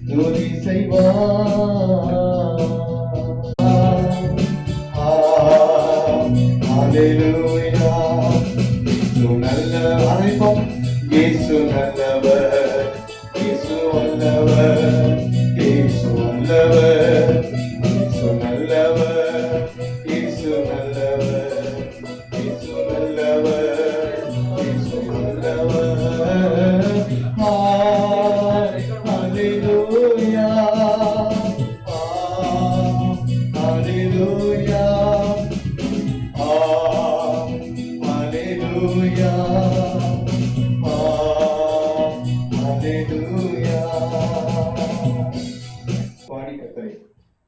துதி செய்வார். ஹalleluya. இயேசு நல்லவர். அழைப்போம். இயேசு நல்லவர், இயேசு வல்லவர், இயேசு வல்லவர், இயேசு நல்லவர், இயேசு நல்லவர், இயேசு நல்லவர், இயேசு நல்லவர். ஹalleluya. ஹalleluya. Hallelujah, hallelujah. பாடி கர்த்தரை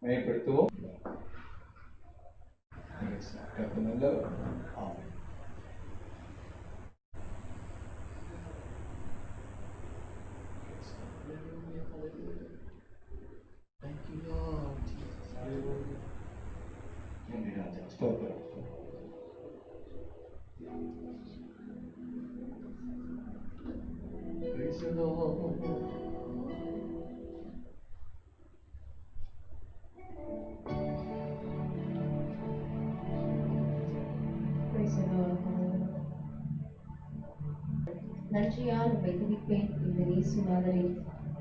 மகிமைப்படுத்துவோம். கர்த்தர் நல்லவர். ஆமென். Thank you, Lord. Hallelujah. நன்றி ராஜா. ஸ்தோத்திரம். Praise the Lord. Praise the Lord. நன்றியால் உம்மை துதிப்பேன் இந்த இயேசுநாதரே.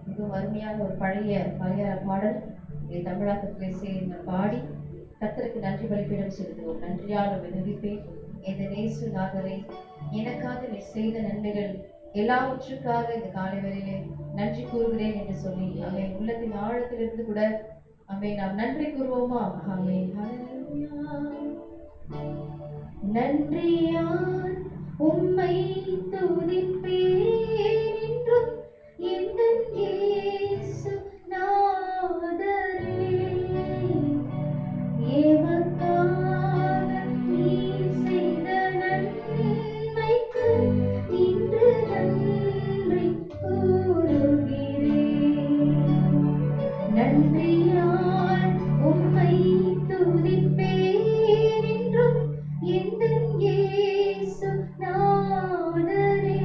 மிகவும் அருமையான ஒரு பழைய மலையாள பாடல் இதை தமிழாக்கத்திலே சேர்ந்து பாடி கர்த்தருக்கு நன்றி பலிபீடம் செலுத்துவோம். நன்றியால் உம்மை துதிப்பேன் இந்த இயேசுநாதரே. எனக்காக நீ செய்த நன்மைகள் எல்லாவற்றுக்காக இந்த காலை வேளையிலே நன்றி கூறுகிறேன் என்று சொல்லி அவை உள்ளத்தின் ஆழத்திலிருந்து கூட அவை நாம் நன்றி கூறுவோமா? நன்றியால் உம்மை துதிப்பேன் என்றும் எந்தன் இயேசு நாதரே. எமக்காக நீர் செய்த நன்மைக்கு இன்று நன்றி கூறுகிறேன். நன்றியால் உம்மை துதிப்பேன் என்றும் எந்தன் இயேசு நாதரே.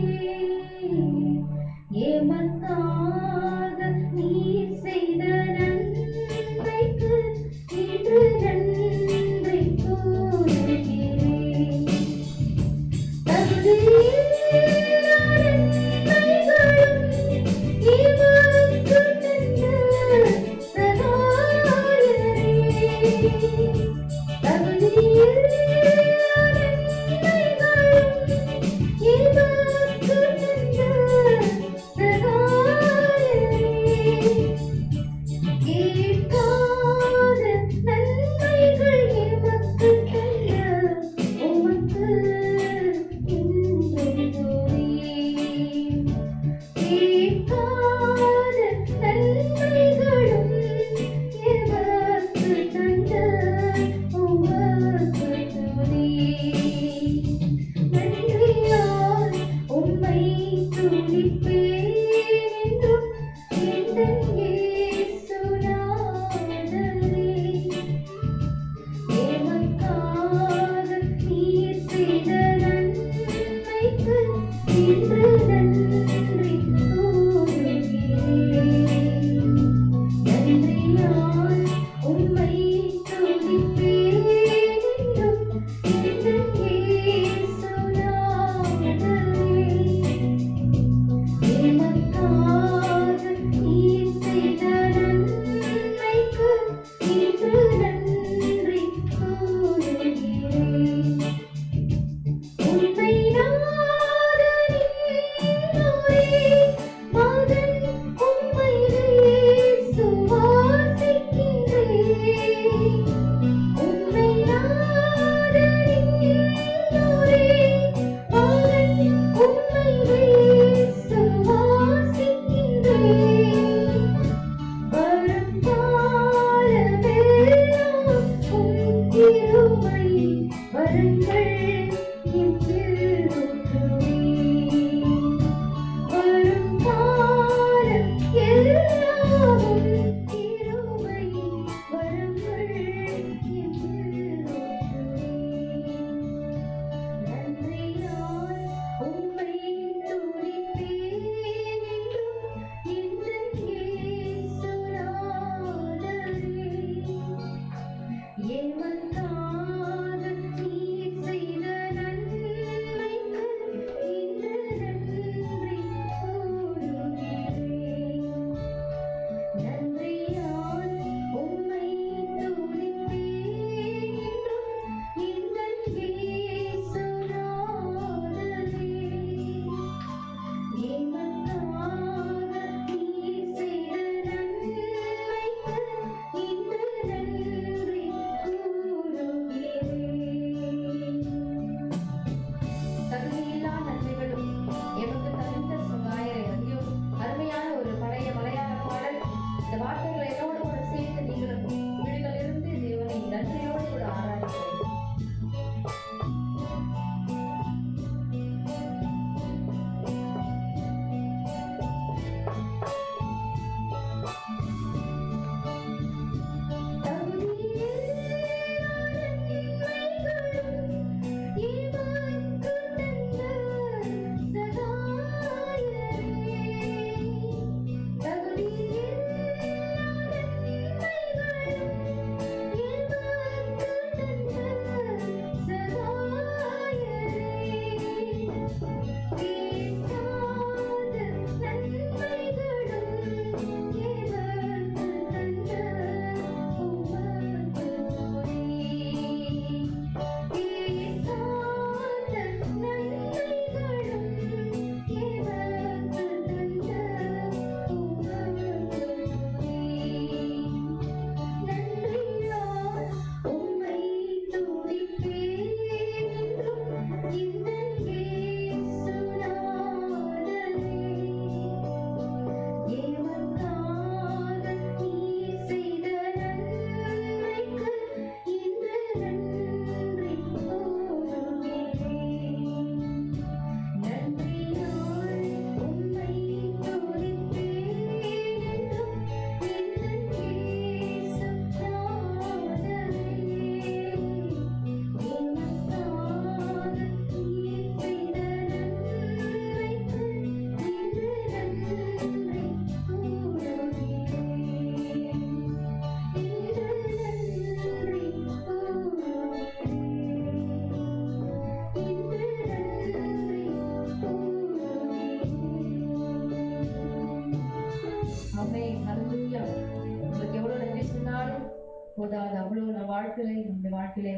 வாழ்க்கையிலே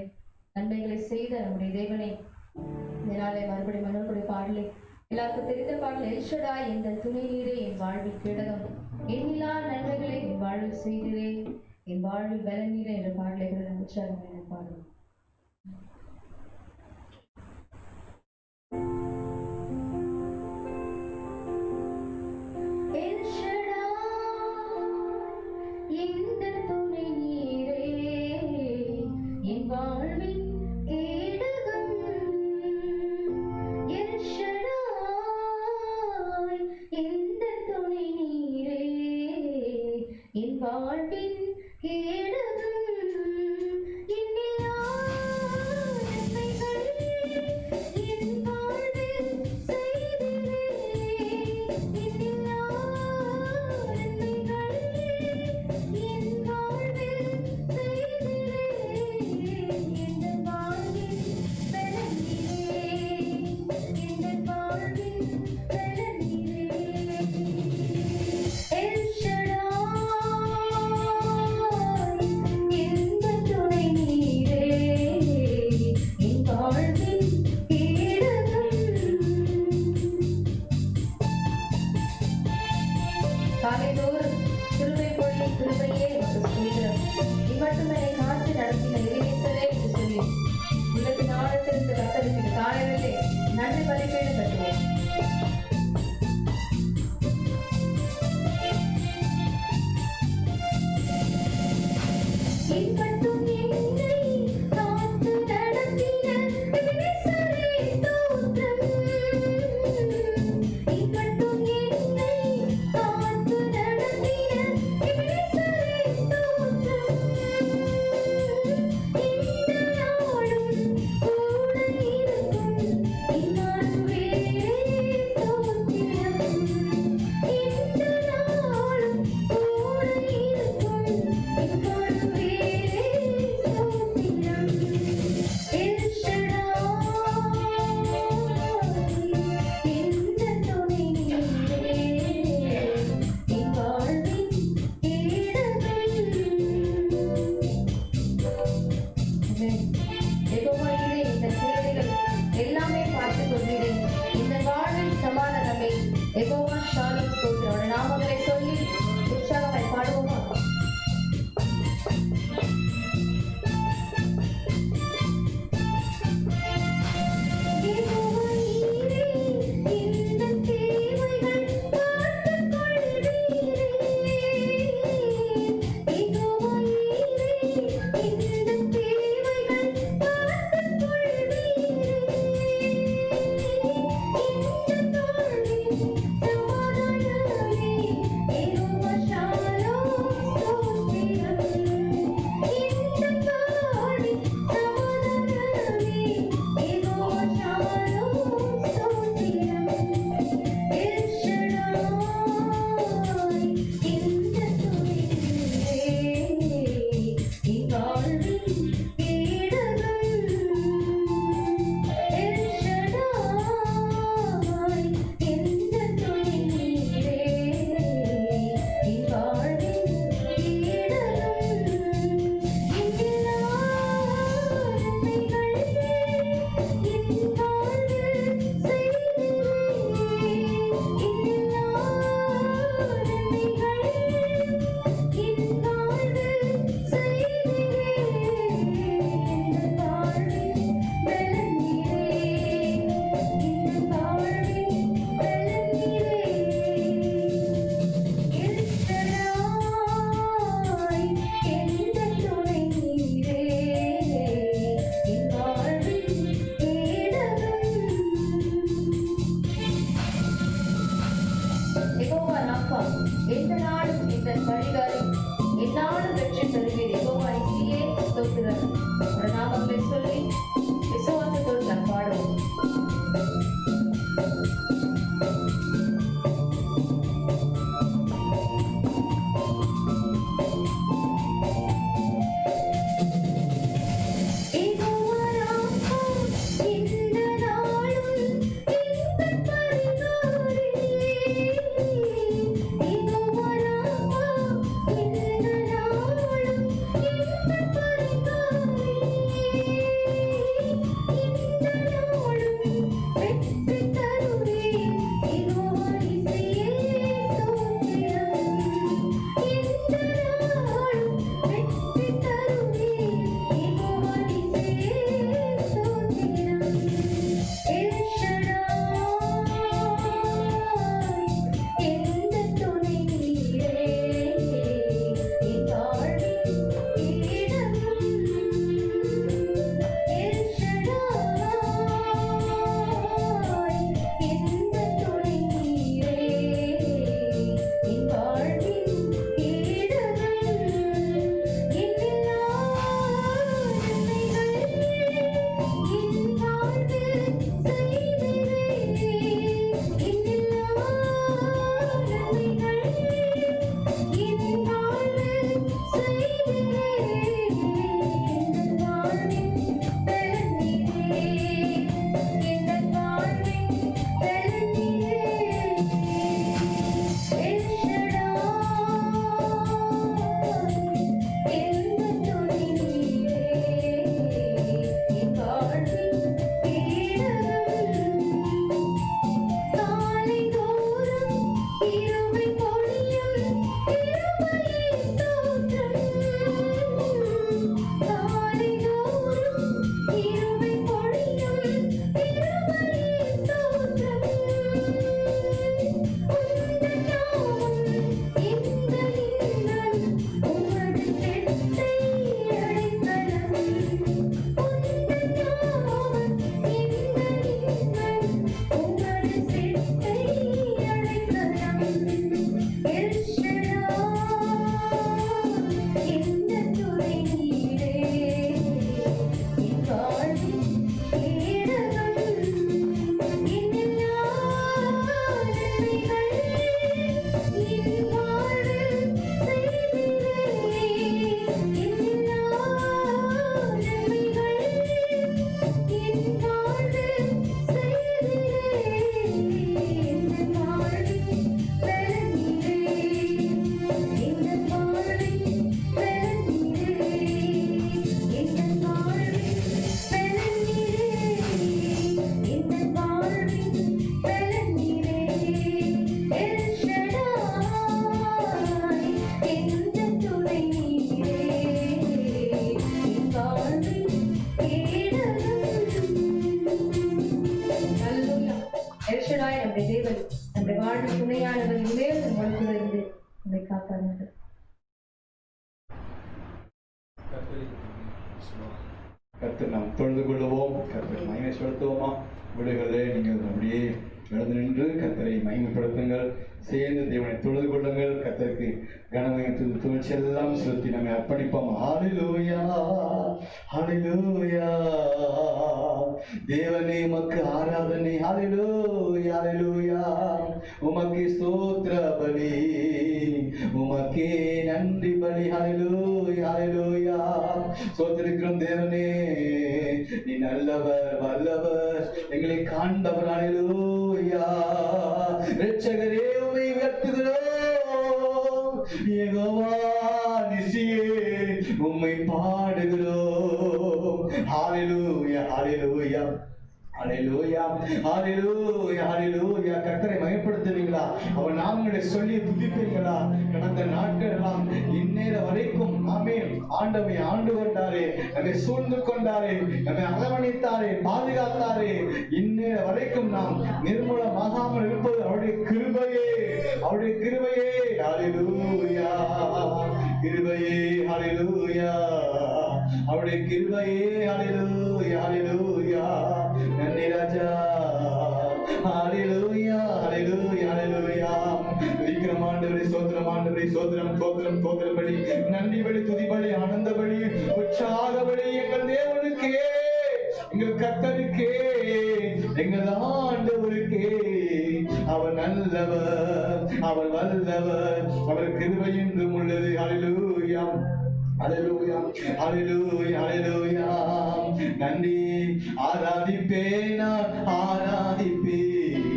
நன்மைகளை செய்த நம்முடைய தேவனை இதனாலே மறுபடியும் மனோருடைய பாடலை எல்லாருக்கும் தெரிந்த பாடல் எல்ஷடாய் எங்கள் துணை நீரே என் வாழ்வில் கேடகம் எண்ணிலா நன்மைகளை என் வாழ்வில் செய்கிறே என் வாழ்வில் பல நீரே என்ற பாடலை கூட நம்ம உற்சாகமாக பாடுவோம். கிருபையாய் நம்முடைய தேவன் நம்முடைய வாழ்வு துணையானவர் இனிமேல் நம் வாழ்க்கையில் இருந்து நம்மை காப்பார்கள். கர்த்தர் நாம் தொழுது கொள்வோம். கர்த்தர் மகிமை செலுத்துவோமா? விடுகளே, நீங்கள் அப்படியே எழுந்து நின்று கர்த்தரை மகிமைப்படுத்துங்கள். சேர்ந்து தேவனை தொழுது கொள்ளுங்கள். கர்த்தருக்கு கனமையும் துணிச்சி எல்லாம் செலுத்தி நம்மை அர்ப்பணிப்போம். ஹல்லேலூயா, ஹல்லேலூயா. தேவனே உமக்கு ஆராதனை. ஹல்லேலூயா, ஹல்லேலூயா. உமக்கு ஸ்தோத்திர பலி, உமக்கே நன்றி பலி. ஹல்லேலூயா, ஹல்லேலூயா. ஸ்தோத்திரிக்கிறோம் தேவனே, நீ நல்லவர், வல்லவர், எங்களை காண்டவர். ஹல்லேலூயா. இரட்சகரே, உம்மை உயர்த்துகிறோம். யெகோவா நிசியே, உம்மை பாடுகிறோம். ஹல்லேலூயா, ஹல்லேலூயா, ஹல்லேலூயா, ஹல்லேலூயா, ஹல்லேலூயா. கர்த்தரை மகிமைப்படுத்துவீங்களா? அவர் நாமங்களை சொல்லி துதிப்பீங்களா? கடந்த நாட்கள் எல்லாம் இந்நேர வரைக்கும் ஆமென் ஆண்டவை ஆண்டு கொண்டாரே, நம்மை சூழ்ந்து கொண்டாரே, நம்மை அரவணைத்தாரே, பாதுகாத்தாரே. இந்நேர வரைக்கும் நாம் நிர்மூலமாகாமல் இருப்பது அவருடைய கிருபையே, அவருடைய கிருபையே. ஹல்லேலூயா, கிருபையே. ஹல்லேலூயா, அவருடைய கிருபையே. ஹல்லேலூயா, ஹல்லேலூயா. நன்றி ராஜா. ஹல்லேலூயா, ஹல்லேலூயா, ஹல்லேலூயா. துதிக்கிறோம் ஆண்டவரே, ஸ்தோத்திரம் ஆண்டவரே, ஸ்தோத்திரம், ஸ்தோத்திரம், ஸ்தோத்திரம் பலி, நன்றி பலி, துதி பலி, ஆனந்த பலி, உற்சாக பலி எங்கள் தேவனுக்கே, எங்கள் கர்த்தருக்கே, எங்கள் ஆண்டவருக்கே. அவர் நல்லவர், அவர் வல்லவர், அவர் கிருபை என்றும் உள்ளது. ஹல்லேலூயா, ஹல்லேலூயா, ஹல்லேலூயா, ஹல்லேலூயா. நன்றி. ஆராதிப்பேன், நான் ஆராதிப்பேன்,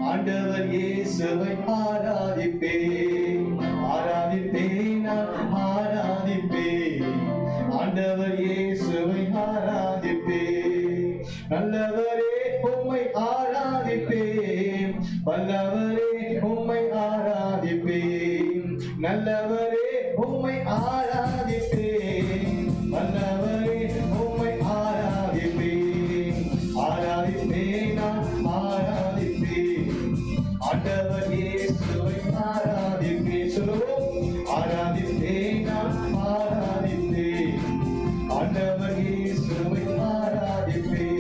ஆண்டவர் இயேசுவை ஆராதிப்பேன். ஆராதிப்பேன், நான் ஆராதிப்பேன், ஆண்டவர் இயேசுவை ஆராதிப்பேன். நல்லவரே உம்மை ஆராதிப்பேன், வல்லவரே உம்மை ஆராதிப்பேன். நல்லவரே உம்மை ஆராதிப்பேன், வல்லவரே உம்மை ஆராதிப்பேன். ஆராதிப்பேன், நான் ஆராதிப்பேன், ஆண்டவர் இயேசுவை ஆராதிப்பேன். சொல்லுவோம். ஆராதிப்பேன், நான் ஆராதிப்பேன், ஆண்டவர் இயேசுவை ஆராதிப்பேன்.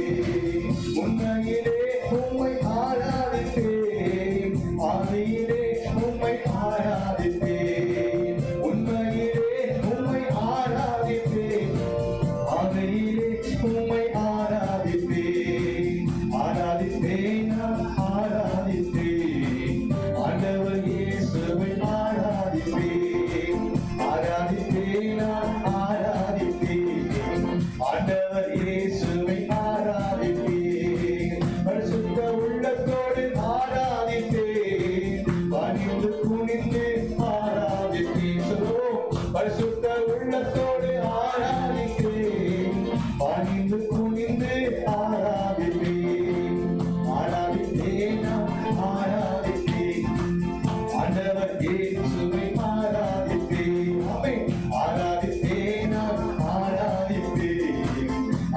உண்மையிலே உம்மை ஆராதிப்பேன், ஆவியிலே உம்மை ஆராதிப்பேன். உண்மையிலே உம்மை ஆராதிப்பேன், ஆவியிலே உம்மை ஆராதிப்பேன். ஆராதிப்பேன், நான் ஆராதிப்பேன், ஆண்டவர் இயேசுவை ஆராதிப்பேன். ஆராதிப்பேன், நான் ஆராதிப்பேன், ஆண்டவர் இயேசுவை ஆராதிப்பேன். பரிசுத்த உள்ளத்தோடு ஆராதிப்பேன், பணிந்து குனிந்து ஆராதிப்பேன். சொல்லுவோம். பரிசுத்த உள்ளத்தோடு ஆராதிப்பேன், பணிந்து குனிந்து ஆராதிப்பேன். ஆராதிப்பேன், நான் ஆராதிப்பேன், ஆண்டவர் இயேசுவை ஆராதிப்பேன். ஆமென். ஆராதிப்பேன், நான் ஆராதிப்பேன்,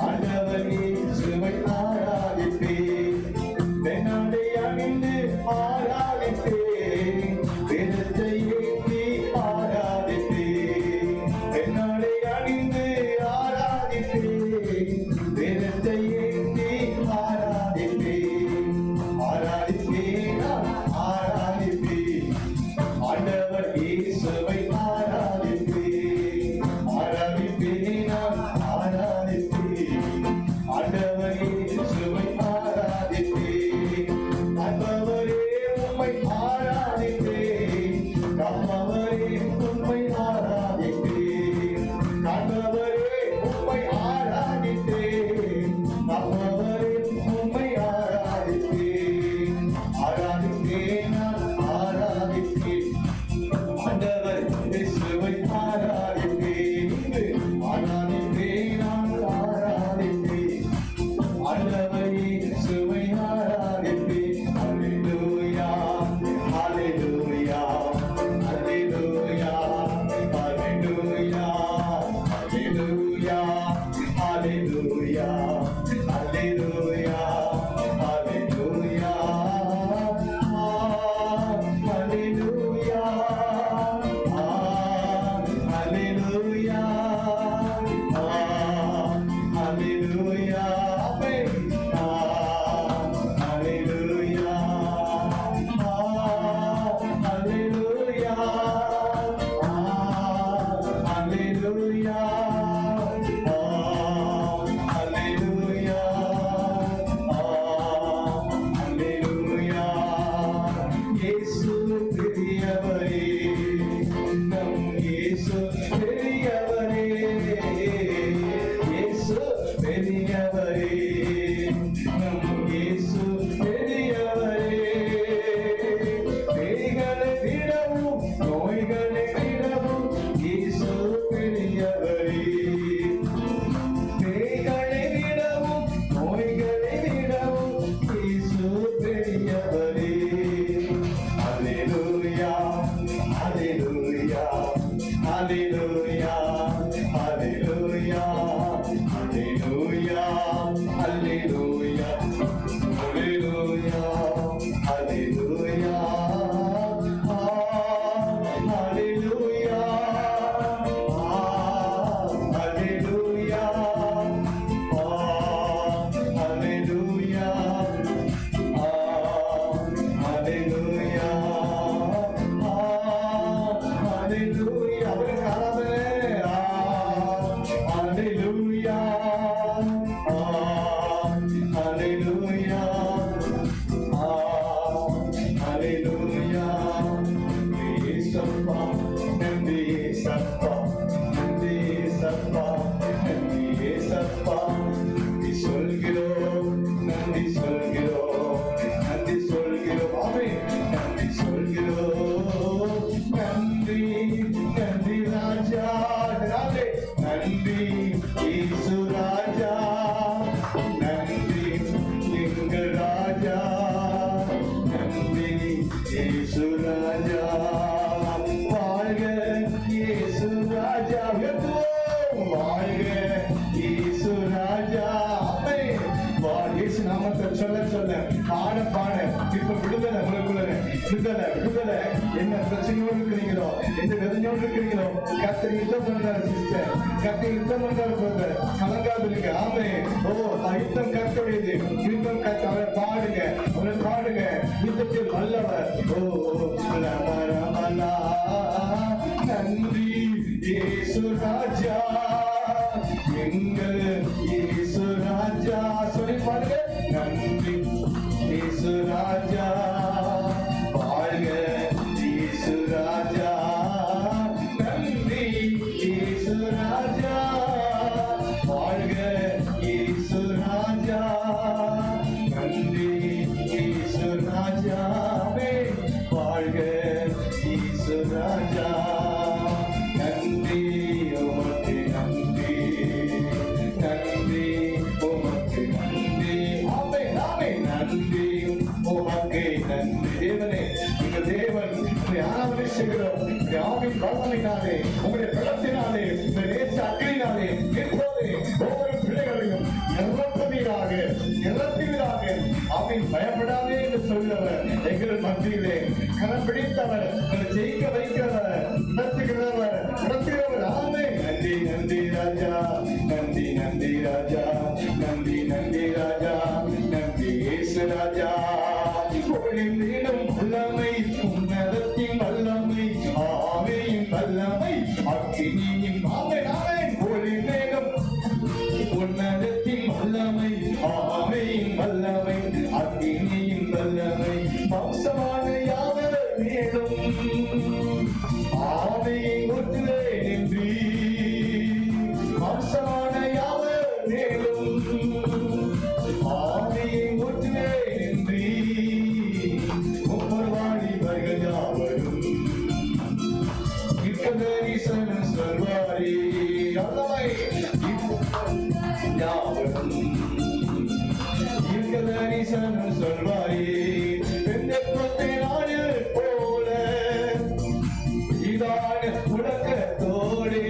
ஆண்டவர் இயேசுவை ஆராதிப்பேன். பெண்ணாடை அணிந்து ஆராதிப்பேன், வேதத்தை ஏந்தி ஆராதிப்பேன். பெண்ணாடை அணிந்து ஆராதிப்பேன், வேதத்தை ஏந்தி ஆராதிப்பேன். ஆராதிப்பேன், நான் ஆராதிப்பேன், ஆண்டவர் இயேசுவை ஆராதிப்பேன். ஆராதிப்பேன், நான் ஆராதிப்பேன், ஆண்டவர் இயேசுவை ஆராதிப்பேன். அன்பவரே உம்மை ஆராதிப்பேன், காப்பவரே உம்மை ஆராதிப்பேன். காண்பவரே உம்மை ஆராதிப்பேன், காப்பவரே உம்மை ஆராதிப்பேன். ஆராதிப்பேன், நான் ஆராதிப்பேன், ஆண்டவர் இயேசுவை ஆராதிப்பேன். ஆராதிப்பேன், நான் ஆராதிப்பேன், ஆண்டவர் இயேசுவை ஆராதிப்பேன். ஹல்லேலூயா, ஹல்லேலூயா, ஹல்லேலூயா, ஹல்லேலூயா, ஹல்லேலூயா, ஹல்லேலூயா, ஹல்லேலூயா, ஹல்லேலூயா. ராஜா வாழ்க இயேசு ராஜா உயர்த்துவோம் வாழ்க இயேசு ராஜா ஆமென் இயேசு நாமத்தை சொல்ல சொல்ல பாட பாட இப்ப விடுதலை உங்களுக்குள்ள விடுதலை என்ன பிரச்சனையோடு இருக்கிறீங்களோ எந்த வேதனையோடு இருக்கிறீங்களோ கர்த்தர் யுத்தம் பண்றாரு சிஸ்டர் கர்த்தர் யுத்தம் பண்றாரு பிரதர் கலங்காது இருக்கு ஆமே யுத்தம் கர்த்தருடையது யுத்தம் கர்த்தர் அவரை பாடுங்க யுத்தத்தில் வல்லவர் ரமரமலா நன்றி இயேசு ராஜா எங்கள் இயேசு ராஜா சொல்லி பாருங்க நன்றி இயேசு ராஜா வாழ்க இயேசு ராஜா நன்றி இயேசு ராஜா வாழ்க இயேசு ராஜா நன்றி இயேசு ராஜாவே வாழ்க இயேசு ராஜா நன்றி உமக்கு நன்றி நன்றி உமக்கு நன்றி ஆமே ஆமே நன்றி உமக்கு நன்றி தேவனே எங்கள் தேவன் ஆராதனை செய்கிறோம் ஆவின் வல்லமையினாலே உங்களுடைய பலத்தினாலே இந்த தேச அக்கினினாலே இப்போது ஒவ்வொரு பிள்ளைகளையும் நிரப்புவீராக ஆவின் பயப்படாதே என்று சொல்கிறவர் எங்கள் மத்தியிலே கரம் பிடித்தவர் ஜெயிக்க வைக்கிறவர் நடத்துகிறவர் ஆமே நன்றி ராஜா நன்றி ராஜா நன்றி ராஜா நன்றி இயேசு ராஜா ஒளிந்திடும் வல்லமை உன்னதத்தின் வல்லமை ஆவியின் வல்லமை அக்கினியின் ஆமென் ஒளிந்திடும் உன்னதத்தின் வல்லமை ஆவியின் வல்லமை அக்கினியின் வல்லமை மாம்சமான யாவர் மேலும் ஆவியை ஊற்றுதே நின்றி மாம்சமான யாவர் மேலும் ஆவியை ஊற்றுதே நின்றி வாலிபர்கள் யாவரும் தரிசனம் சொல்வாரே அல்லவை யாவரும் தரிசனம் சொல்வாரே பெந்தெக்கோஸ்தே நாளில் போல இதான முழக்கத்தோடே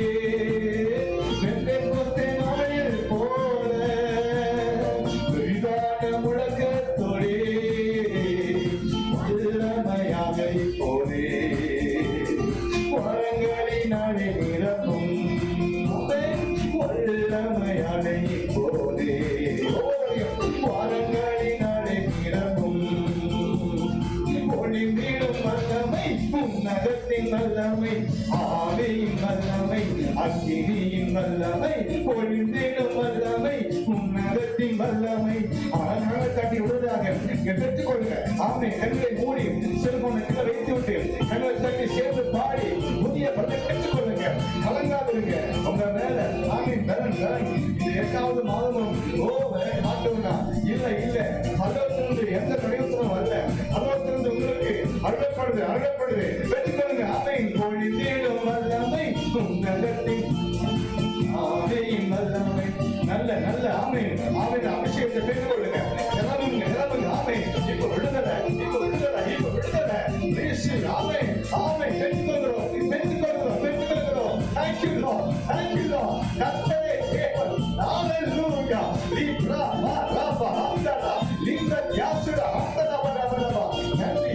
பெந்தெக்கோஸ்தே நாளில் போல இதான முழக்கத்தோடே இளமையாக இப்போதே வரங்களினாலே நிரப்பும் வல்லமையான இப்போதே வரங்களினாலே நிரப்பும் ஒளிந்திடும் வல்லமை உன்னதத்தின் வல்லமை ஆவியின் வல்லமை அக்கினியின் வல்லமை ஒளிந்திடும் வல்லமை உன்னதத்தின் வல்லமை அதனால தட்டி விடுவதாக பெற்றுக்கொள்ளுங்க ஆமை கண்களை மூடி செல்போனை கீழே வைத்து விட்டு கண்களை தட்டி சேர்ந்து பாடி புதிய பலனை பெற்றுக்கொள்ளுங்க கலங்காதிருங்க உங்க மேல ஆமின் பலன் இது 8வது மாதமும் காட்டுவா இல்ல பல்லவத்திலிருந்து எந்த பிரயோசனம் வரல பல்லவத்திலிருந்து உங்களுக்கு அருளப்படுது பெற்றுக்கொள்ளுங்க ஆமையின் கோழி தேடும் வல்லமை உன்னதத்தின் ஆமையின் வல்லமை நல்ல ஆமையின் அபிஷேகத்தை பெற்றுக்கொள்ளுங்க நிலவுங்க ஆமை இப்ப விடுதலை ஆமை பெற்றுக்கொள்கிறோம் Thank you Lord கர்த்தரே தேவன் ஹalleluya லிப்ரா மாரபா ஹந்தரா லிங்க யாசுர ஹந்தரா வரவரவா நன்றி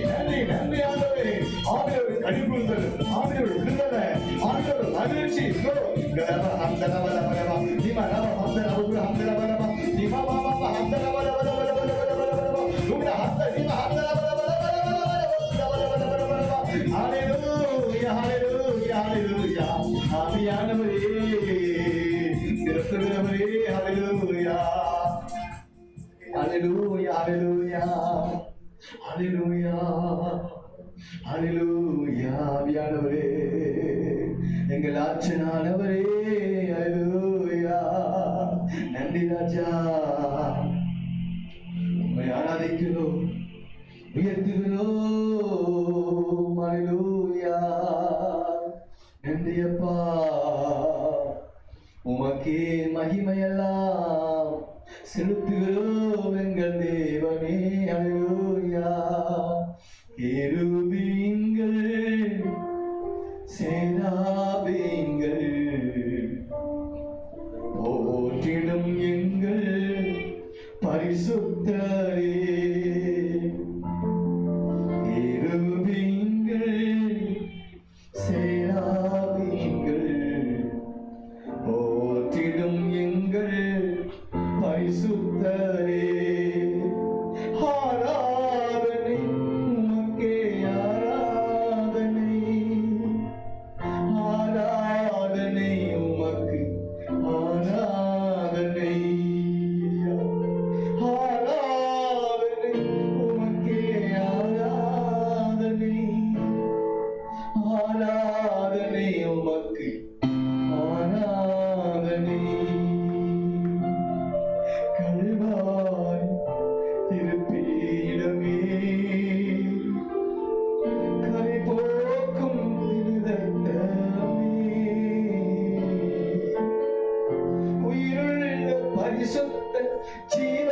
ஆண்டவரே ஆண்டவர் கனிவுங்கள் ஆண்டவர் விடுதலை ஆண்டவர் மகிழ்ச்சி கரவ ஹந்தரா வரவரவா நிமா ரவ ஹந்தரா வரவரவா நிமா பாபா ஹந்தரா வரவரவா லூடா ஹந்த நிமா ஹந்தரா வரவரவா ஹalleluya ஆவியானவரே திறத்துகிறவரே ஹalleluya ஆவியானவரே எங்கள் ஆட்சனானவரே ஹalleluya நன்றி ராஜா உம்மை ஆராதிக்கிறோம் உயர்த்துகிறோம் ஹalleluya நன்றி அப்பா உமக்கே மகிமையெல்லாம் செலுத்துகிறோம் எங்கள் தேவனே ஹalleluya கேருபீன்கள் கெருபீன்கள் சேராபீன்கள் போற்றிடும் எங்கள் பரிசுத்தரே. ஆராதனை உமக்கே ஆராதனை, ஆராதனை உமக்கு ஆராதனை, ஆராதனை உமக்கே ஆராதனை, ஆராதனை உமக்கு ஆராதனை. கல்வாய் திருப்பீடமே, கரை போக்கும் திருரத்தமே, உயிருள்ள பரிசுத்த ஜீவ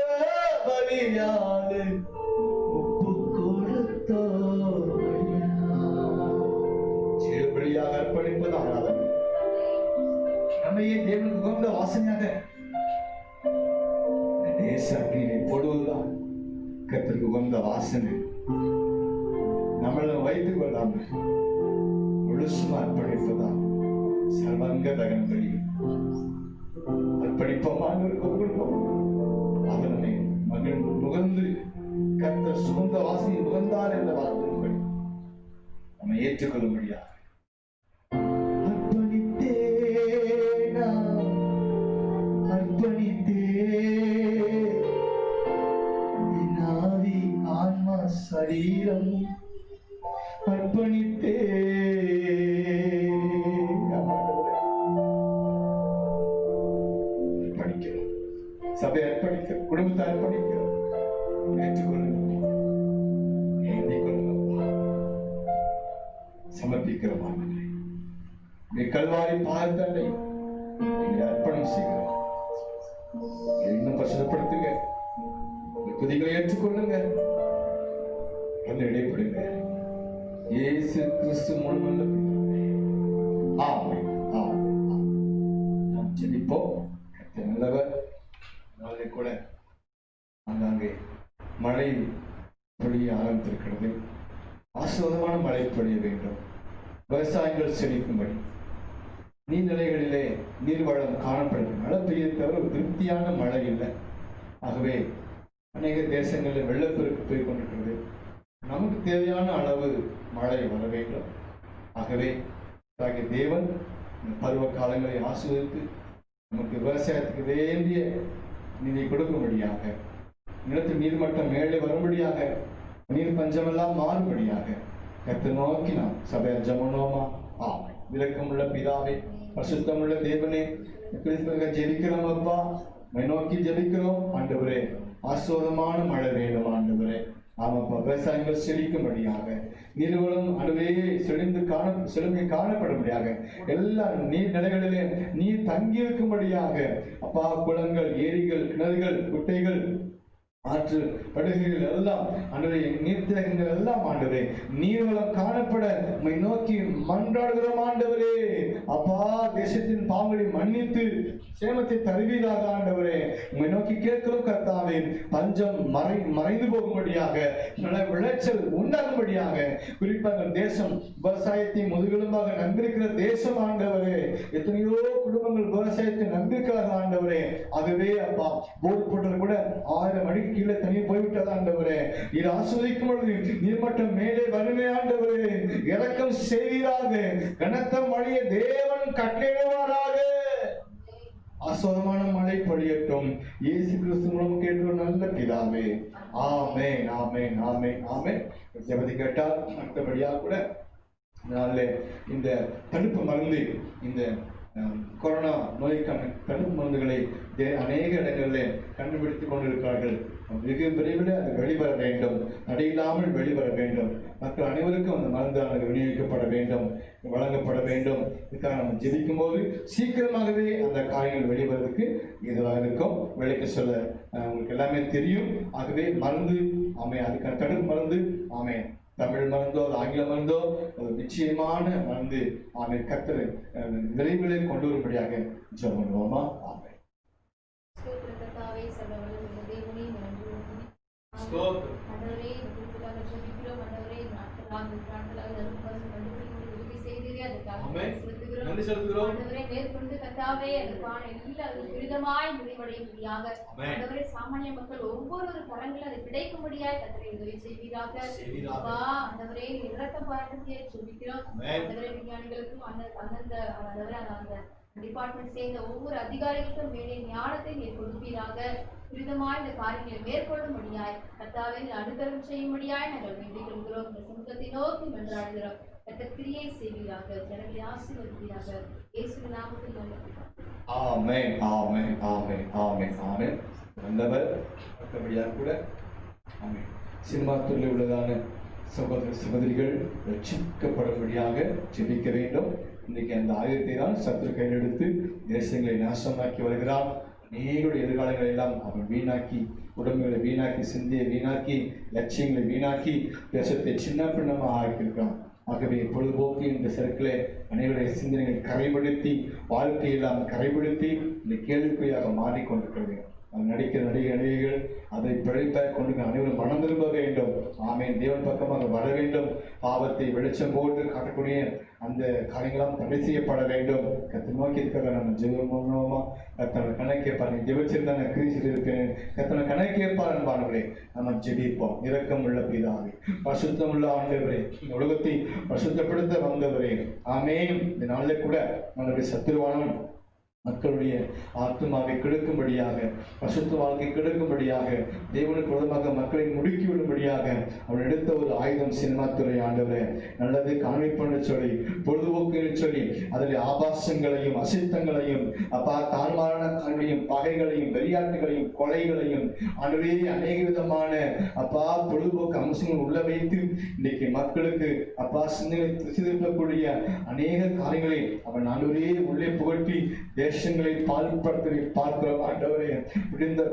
பலியாக ஒப்புக் கொடுத்தோரையா. ஜீவபலியாக அர்ப்பணிப்பது ஆராதனை. நம்மையே தேவனுக்கு உகந்த வாசனையாக நேச அக்னியை போடுவதுதான் கர்த்தருக்கு உகந்த வாசனை. நம்மளை வைத்துக் கொள்ளாம முழுசும் அர்ப்பணிப்பதான் சர்வங்க தகன பலி. அர்ப்பணிப்போம் அதனை மகிழ்ந்து முகந்து கர்த்தர் சுகந்த வாசனையை முகந்தார் என்ற வார்த்தையின்படி நம்ம ஏற்றுக்கொள்ள முடியாது. சரீரம் அர்ப்பணித்தே அர்ப்பணிக்கிறோம். சபை அர்ப்பணிக்கிறோம், குடும்பத்தை அர்ப்பணிக்கிறோம். ஏற்றுக்கொள்ளுங்க, ஏந்திக் கொள்ளுங்க, சமர்ப்பிக்கிறோம். கல்வாரி பாதத்தண்டை அர்ப்பணம் செய்கிறோம். இன்னும் பரிசுத்தப்படுத்துங்க, துதிகளை ஏற்றுக்கொள்ளுங்க, இடைப்படுங்க. இயேசு கிறிஸ்து முழுவதும் நாம் ஜெபிப்போம். நல்லவர். நாளை கூட அங்கே மழை பொழிய ஆரம்பித்திருக்கிறது. ஆசீர்வாதமான மழை பொழிய வேண்டும். விவசாயங்கள் செழிக்கும்படி நீர்நிலைகளிலே நீர்வளம் காணப்படுகிறது. மழை பெய்ய தவிர திருப்தியான மழை இல்லை. ஆகவே அநேக தேசங்களில் வெள்ளப்பெருக்கு போய் கொண்டிருக்கிறது. நமக்கு தேவையான அளவு மழை வர வேண்டும். ஆகவே தேவன் பருவ காலங்களை ஆசீர்வதித்து நமக்கு விவசாயத்துக்கு வேண்டிய நிதி கொடுக்கும்படியாக, நிலத்தில் நீர்மட்டம் மேலே வரும்படியாக, நீர் பஞ்சமெல்லாம் மாறும்படியாக கர்த்தரை நோக்கி நாம் சபை ஜெபனோமா. இரக்கமுள்ள பிதாவே, பரிசுத்தமுள்ள தேவனே, ஜெபிக்கிறோம் அப்பா, நோக்கி ஜெபிக்கிறோம். ஆண்டவரே, ஆசீர்வாதமான மழை வேண்டும் ஆண்டவரே. ஆமாப்பா, விவசாயங்கள் செழிக்கும்படியாக, நீர்வளம் அணுவே செழுமை காணப்படும்படியாக, எல்லா நீர்நிலைகளிலே நீர் தங்கியிருக்கும்படியாக அப்பா, குளங்கள், ஏரிகள், கிணறுகள், குட்டைகள், ஆற்று படுகைகள் எல்லாம் ஆண்டவரே, நீர்த்தேகங்கள் எல்லாம் ஆண்டவரே நீர்வளம் காணப்பட உம்மை நோக்கி மன்றாடுகிறோம் ஆண்டவரே. அப்பா, தேசத்தின் பாவங்களை மன்னித்து சேமத்தை தருவீராக ஆண்டவரே. உம்மை நோக்கி கேட்கிறோம் கர்த்தாவே. பஞ்சம் மறைந்து போகும்படியாக, விளைச்சல் உண்டாகும்படியாக, குறிப்பாக தேசம் விவசாயத்தை முதுகெலும்பாக நம்பியிருக்கிற தேசம் ஆண்டவரே. எத்தனையோ குடும்பங்கள் விவசாயத்தை நம்பியிருக்கிறார்கள் ஆண்டவரே. ஆகவே அப்பா, போர் போட்டது கூட 1000 அடிக்கு கீழே தனியே போய்விட்டது ஆண்டவரே. நீர் ஆஸ்வதிக்கும் பொழுது நீர்மட்டம் மேலே வருமே ஆண்டவரே. இரக்கம் செய்வீராக. கனத்த மழையை தேவன் கட்டளையிடுவாராக. ஆஸ்வதமான மழை பொழியட்டும். இயேசு கிறிஸ்து மூலம் கேட்டோம் நல்ல பிதாவே. ஆமென், ஆமென், ஆமென், ஆமென். ஜெபத்தை கேட்டால் அடுத்தபடியாக கூட இந்த தடுப்பு மருந்து, இந்த கொரோனா நோய்க்கான தடுப்பு மருந்துகளை அநேக இடங்களில் கண்டுபிடித்துக் கொண்டிருக்கிறார்கள். வெகு விரைவில் அது வெளிவர வேண்டும், தடையில்லாமல் வெளிவர வேண்டும். மக்கள் அனைவருக்கும் அந்த மருந்தானது விநியோகிக்கப்பட வேண்டும், வழங்கப்பட வேண்டும். இதுக்காக நம்ம ஜெபிக்கும் போது சீக்கிரமாகவே அந்த காரியங்கள் வெளிவரதுக்கு இதுவாக இருக்கும். விலைக்கு சொல்ல உங்களுக்கு எல்லாமே தெரியும். ஆகவே மருந்து அதுக்கான தடுப்பு மருந்து தமிழ் மருந்தோ ஆங்கில மருந்தோ நிச்சயமான மருந்து கர்த்தர் விரைவில் கொண்டு வரும்படியாக ஜெபம் பண்ணுவோமா? ஆமென். ஆமென். நன்றி செலுத்துகிறோம். மேற்கொண்டு கர்த்தாவே அதற்கான எல்லா துரிதமாய் முடிவடையும்படியாக ஆமென். ஆண்டவரே சாமானிய மக்கள் ஒவ்வொரு கரங்களும் அது கிடைக்கும்படியாய் கர்த்தரை உதவி செய்வீராக. அப்பா ஆண்டவரே இரக்கம் பாராட்டி ஜெபிக்கிறோம். ஆமென். ஆண்டவரே விஞ்ஞானிகளுக்கும் அந்தந்த ஆண்டவரே அந்த டிபார்ட்மெண்ட் சேர்ந்த ஒவ்வொரு அதிகாரிகளுக்கும் வேண்டிய ஞானத்தை நீர் கொடுப்பீராக. துரிதமாய் இந்த காரியங்களை மேற்கொள்ளும்படியாய் கர்த்தாவே அனுகிரகம் செய்யும்படியாய் நாங்கள் வேண்டிக் கொள்கிறோம். இந்த சமூகத்தை நோக்கி மன்றாடுகிறோம். கர்த்தர் கிரியை செய்வீராக. ஜனங்களை ஆசீர்வதிப்பீராக. இயேசுவின் நாமத்தில் நல்ல ஆமென் ஆமென் ஆமென் ஆமென் ஆமென். நல்லவர் மற்றபடியாக கூட ஆமென். சினிமா துறையில் உள்ளதான சகோதர சகோதரிகள் ரட்சிக்கப்படும்படியாக ஜெபிக்க வேண்டும். இன்றைக்கு அந்த ஆயுதத்தை தான் சத்துரு கையில் எடுத்து தேசங்களை நாசமாக்கி வருகிறான். அநேகருடைய எதிர்காலங்களை எல்லாம் அவன் வீணாக்கி, உடம்புகளை வீணாக்கி, சிந்தையை வீணாக்கி, லட்சியங்களை வீணாக்கி, தேசத்தை சின்ன பின்னமாக ஆக்கியிருக்கிறான். ஆகவே பொழுதுபோக்கு இந்த சர்க்கிளை அனைவருடைய சிந்தனைகளை கரைப்படுத்தி, வாழ்க்கையெல்லாம் கரைப்படுத்தி இந்த கேள்விக்குறியாக மாறிக்கொண்டிருக்கிறது. நடிக்கிற நடிகைகள் அதை பிழைப்பாக கொண்டு அனைவரும் மனம் திரும்ப வேண்டும். ஆமென். தேவன் பக்கமாக வர வேண்டும். பாவத்தை வெளிச்சம் போட்டு காட்டக்கூடிய அந்த காரியங்களாம் தடை செய்யப்பட வேண்டும். கத்தை நோக்கி இருக்கிற நம்ம ஜெபமா கத்தனை கணக்கேற்பார். நீ ஜெபிச்சிருந்தான கிரீசில் இருப்பேன். கத்தனை கணக்கேற்பார் என்பானவர்களே, நம்ம ஜெபிப்போம். இரக்கம் உள்ள பிதாவே, பரிசுத்தம் உள்ள ஆண்டவரே, இந்த உலகத்தை பரிசுத்தப்படுத்த வந்தவரே, ஆமென். இந்த நாளில் கூட நம்மளுடைய சத்துருவானவன் மக்களுடைய ஆத்மாவை கெடுக்கும்படியாக, பசுத்த வாழ்க்கை கெடுக்கும்படியாக, தேவனுக்கு விரோதமாக மக்களை முடுக்கிவிடும்படியாக அவன் எடுத்த ஒரு ஆயுதம் சினிமா துறை. ஆண்டவரே, நல்லது காண்பிப்பன்னு சொல்லி, பொழுதுபோக்குன்னு சொல்லி, அதில் ஆபாசங்களையும் அசித்தங்களையும் அப்பா தாழ்வான காண்களையும் பகைகளையும் வெறியாட்டுகளையும் கொலைகளையும் ஆண்டவரே அநேக விதமான அப்பா பொழுதுபோக்கு அம்சங்கள் உள்ள வைத்து இன்றைக்கு மக்களுக்கு அப்பா சிந்தனை திருப்பக்கூடிய அநேக காரியங்களை அவன் ஆண்டவரே உள்ளே புகட்டி தேசங்களை பால்படுத்தி பார்க்கிறோம். ஆண்டவரே,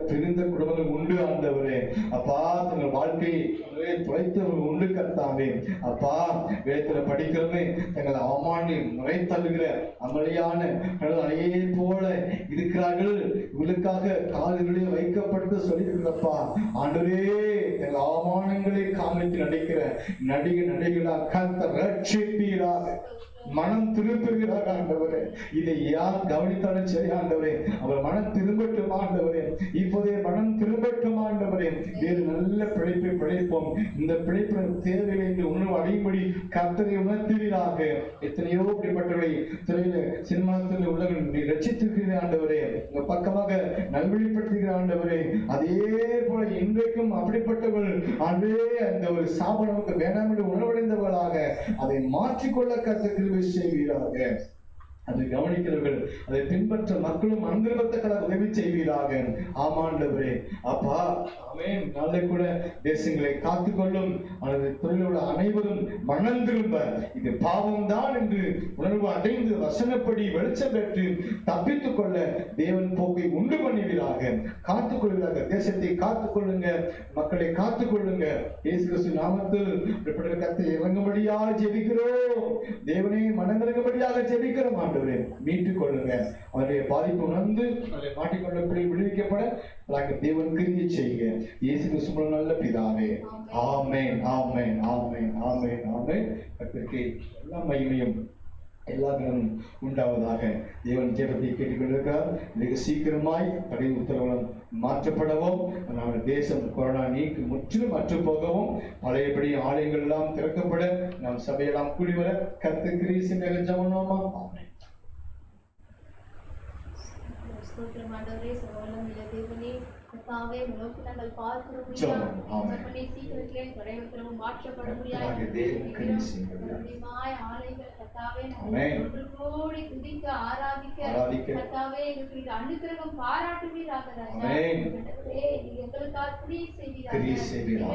பிரிந்த குடும்பங்கள் உண்டு. ஆண்டவரே அப்பா, தங்கள் வாழ்க்கையை துளைத்தவர்கள் உண்டு. கர்த்தாவே அப்பா, வேதத்துல படிக்கிறோமே, தங்கள் அவமானி முறை தள்ளுகிற அமளியான அணையை போல இருக்கிறார்கள். இவர்களுக்காக கால்களில் வைக்கப்பட்டு சொல்லியிருக்கிறப்பா. ஆண்டவரே, தங்கள் அவமானங்களை காமித்து நடிக்கிற நடிகர்களாக கர்த்தர் ரட்சிப்பீராக, மனம் திரும்புகிறார். ஆண்டவரே, இதை யார் கவனித்தாலும் சரி ஆண்டவரே, அவர் மனம் திரும்பட்டும். ஆண்டவரே, இப்போதே மனம் திரும்பட்டும். ஆண்டவரே, வேறு நல்ல பிழைப்பை பிழைப்போம். இந்த பிழைப்பு தேவையில்லை என்று உணர்வு அடையும்படி கர்த்தரை உணர்த்துவீராக. எத்தனையோ அப்படிப்பட்டவர்களை துறையில சினிமாத்தில் உள்ளவர்கள் ரட்சித்திருக்கிறீர்கள். ஆண்டவரே, உங்க பக்கமாக நல்வழிப்படுத்துகிற ஆண்டவரே, அதே போல இன்றைக்கும் அப்படிப்பட்டவர்கள் ஆண்டவரே அந்த ஒரு சாபனமுக்கு வேண்டாம் என்று உணர்வடைந்தவர்களாக அதை மாற்றிக்கொள்ள கர்த்தர் செய்வீராக. அதை கவனிக்கிறவர்கள், அதை பின்பற்ற மக்களும் அங்கிருப்பத்தக்கதாக உதவி செய்வீராக. ஆமாண்டவரே அப்பா, ஆமென். நாளை கூட தேசங்களை காத்துக்கொள்ளும். அல்லது தொழிலோட அனைவரும் மனம் திரும்ப இது பாவம் தான் என்று உணர்வு அடைந்து வசனப்படி வெளிச்சம் பெற்று தப்பித்துக் கொள்ள தேவன் போக்கை உண்டு பண்ணுவீராக. காத்துக்கொள்வீராக. தேசத்தை காத்துக்கொள்ளுங்க, மக்களை காத்துக்கொள்ளுங்க. இயேசு கிறிஸ்து நாமத்தில் கர்த்தர் இறங்கும்படியாக ஜெபிக்கிறோம். தேவனை மனமிறங்கும்படியாக ஜெபிக்கிறோம். ஆண்டவரே, மீட்டுக் கொள்ளுங்க. அவருடைய பாதிப்பு உணர்ந்து அவரை மாட்டிக்கொள்ள விடுவிக்கப்பட தேவன் கிரியை செய்யுங்க. இயேசு கிறிஸ்து நல்ல பிதாவே. ஆமென் ஆமென் ஆமென் ஆமென் ஆமென். கர்த்தருக்கு எல்லா மகிமையும் எல்லா தினமும் உண்டாவதாக. தேவன் ஜெபத்தை கேட்டுக்கொண்டிருக்கிறார். மிக சீக்கிரமாய் தடை உத்தரவுகளும் மாற்றப்படவும், நம்ம தேசம் கொரோனா நீக்கு முற்றிலும் அற்று போகவும், பழையபடி ஆலயங்கள் எல்லாம் திறக்கப்பட, நம் சபையெல்லாம் கூடிவர கர்த்தர் கிரியை செய்ய ஜெபனோமா. ஆமென். ஆண்டவரே, சகோதரன் தேவனே, கர்த்தாவே, நோக்கி நாங்கள் பார்க்கிறோம். சீக்கிரத்திலே தடைவுத்தரவும் மாற்றப்பட முடியாது. ஆலயங்கள் கர்த்தாவே ஒன்று கோடி துதிக்க ஆராதிக்க கர்த்தாவே எங்களுக்கு அனுக்கிரகம் பாராட்டுவீராக. எங்களுக்காக கிரியை செய்வீராக.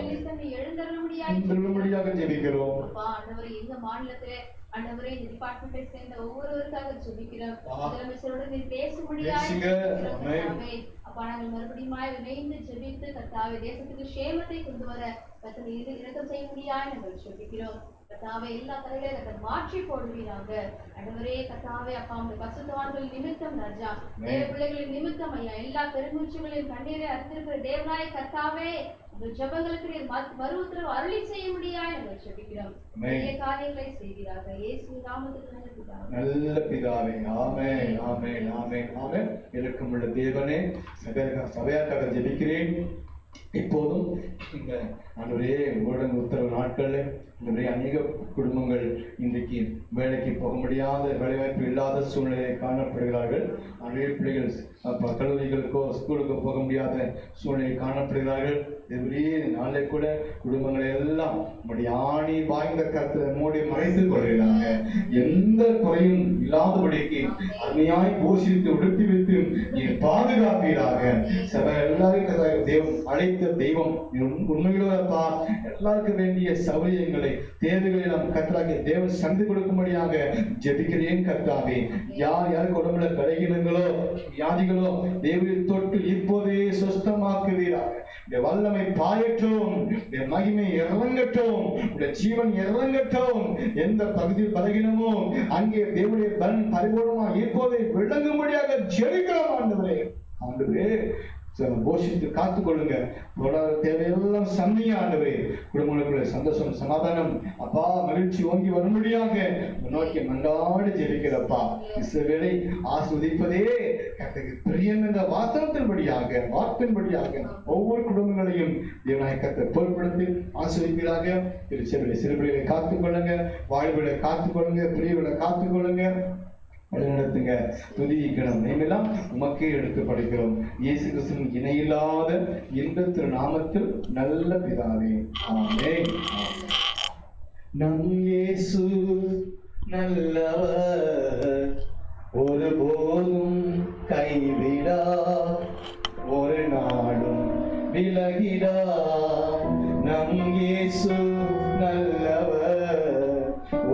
எழுந்தருளும்படியாக ஜெபிக்கிறோம். அப்பா ஆண்டவரே, எங்க மாநிலத்திலே ஆண்டவரே இந்த டிபார்ட்மெண்ட்டை சேர்ந்த ஒவ்வொருவருக்காக ஜெபிக்கிறோம். முதலமைச்சரோட நீர் பேசும்படியாக அப்பா நாங்கள் மறுபடியும் இணைந்து ஜெபித்து கர்த்தாவே தேசத்துக்கு சேமத்தை கொண்டு வர கர்த்தர் இரக்கம் செய்ய முடியாது நாங்கள் ஜெபிக்கிறோம். கர்த்தாவே எல்லா தலைகளையும் கர்த்தர் மாற்றி போடுவீராக. ஆண்டவரே கர்த்தாவே அப்பா உங்களுடைய பரிசுத்தவான்கள் நிமித்தம் ராஜா, தேவ பிள்ளைகளின் நிமித்தம் ஐயா, எல்லா பெருமூச்சுகளின் கண்ணீரை அறிந்திருக்கிற தேவனாய் கர்த்தாவே உங்கள் ஜெபங்களுக்கு நீர் மறு உத்தரவு அருளி செய்ய முடியாது நாங்கள் ஜெபிக்கிறோம். பெரிய காரியங்களை செய்கிறாங்க. இயேசு நாமத்துக்கு நல்ல பிதாவே. நல்ல பிதாவே. ஆமென், ஆமென், ஆமென், ஆமென். இரக்கமுள்ள தேவனே, சபையாக்காக ஜெபிக்கிறேன். இப்போதும் இந்த ஆண்டவரே ஊரடங்கு உத்தரவு நாட்களில் இந்த அநேக குடும்பங்கள் இன்றைக்கு வேலைக்கு போக முடியாத, வேலைவாய்ப்பு இல்லாத சூழ்நிலையை காணப்படுகிறார்கள். அநேக பிள்ளைகள் கல்லூரிகளுக்கோ ஸ்கூலுக்கோ போக முடியாத சூழ்நிலை காணப்படுகிறார்கள். ஒரே நாளை கூட குடும்பங்களை எல்லாம் ஆணி வாய்ந்த கருத்துல மூடி மறைத்து கொள்கிறாங்க. எந்த குறையும் இல்லாதபடிக்கு அருமையாய் போஷித்து உடுத்தி வைத்து நீ பாதுகாப்பீராக. சபை எல்லாருக்கும் தெய்வம் அழைத்த தெய்வம் உண்மையிலப்பா எல்லாருக்கும் வேண்டிய சௌகரியங்களை தேவைகளை நாம் கர்த்தராகிய தேவன் சந்தி கொடுக்கும்படியாக ஜெபிக்கிறேன் கர்த்தாவே. யார் யாருக்கு உடம்புல கலைகளோ வியாதிகளோ தேவனை தொட்டு இப்போதே சுஸ்தமாக்குவீராக. வல்லமை பாயட்டும், மகிமை இறங்கட்டும், ஜீவன் இறங்கட்டும். எந்த பகுதியில் பலகினமோ அங்கே தேவனுடைய பலன் பரிபூர்ணமா இப்போதே விளங்கும்படியாக ஜெபிக்கிறோம் ஆண்டவரே. ஆண்டவரே போஷித்து காத்துக் கொள்ளுங்க. பொருளாதார தேவையெல்லாம் சந்திங்க ஆண்டவரே. குடும்பங்களுக்குள்ள சந்தோஷம் சமாதானம் அப்பா மகிழ்ச்சி ஓங்கி வரும்படியாக நோக்கி மன்றாடி ஜெபிக்கிறப்பா. இஸ்ரவேலை ஆஸ்வதிப்பதே கர்த்தருக்கு பிரியம் என்ற வார்த்தையின்படியாக ஒவ்வொரு குடும்பங்களையும் தேவனாய கர்த்தர் பொருட்படுத்தி ஆஸ்வதிப்பீராக. சிறுபிள்ளைகளை காத்துக் கொள்ளுங்க, வாழ்வுகளை காத்துக் கொள்ளுங்க, பிரிவுகளை காத்துக் கொள்ளுங்க, நடத்துங்க. துதி கணம் நேமெல்லாம் உமக்கே எடுத்து படைக்கிறோம். இயேசு கிறிஸ்துவின் இணையில்லாத இந்த திருநாமத்தில் நல்ல பிதாவே, ஆமென். நம் இயேசு நல்லவர், ஒருபோதும் கைவிடா, ஒரு நாளும் விலகிடா. நம் இயேசு நல்லவர்,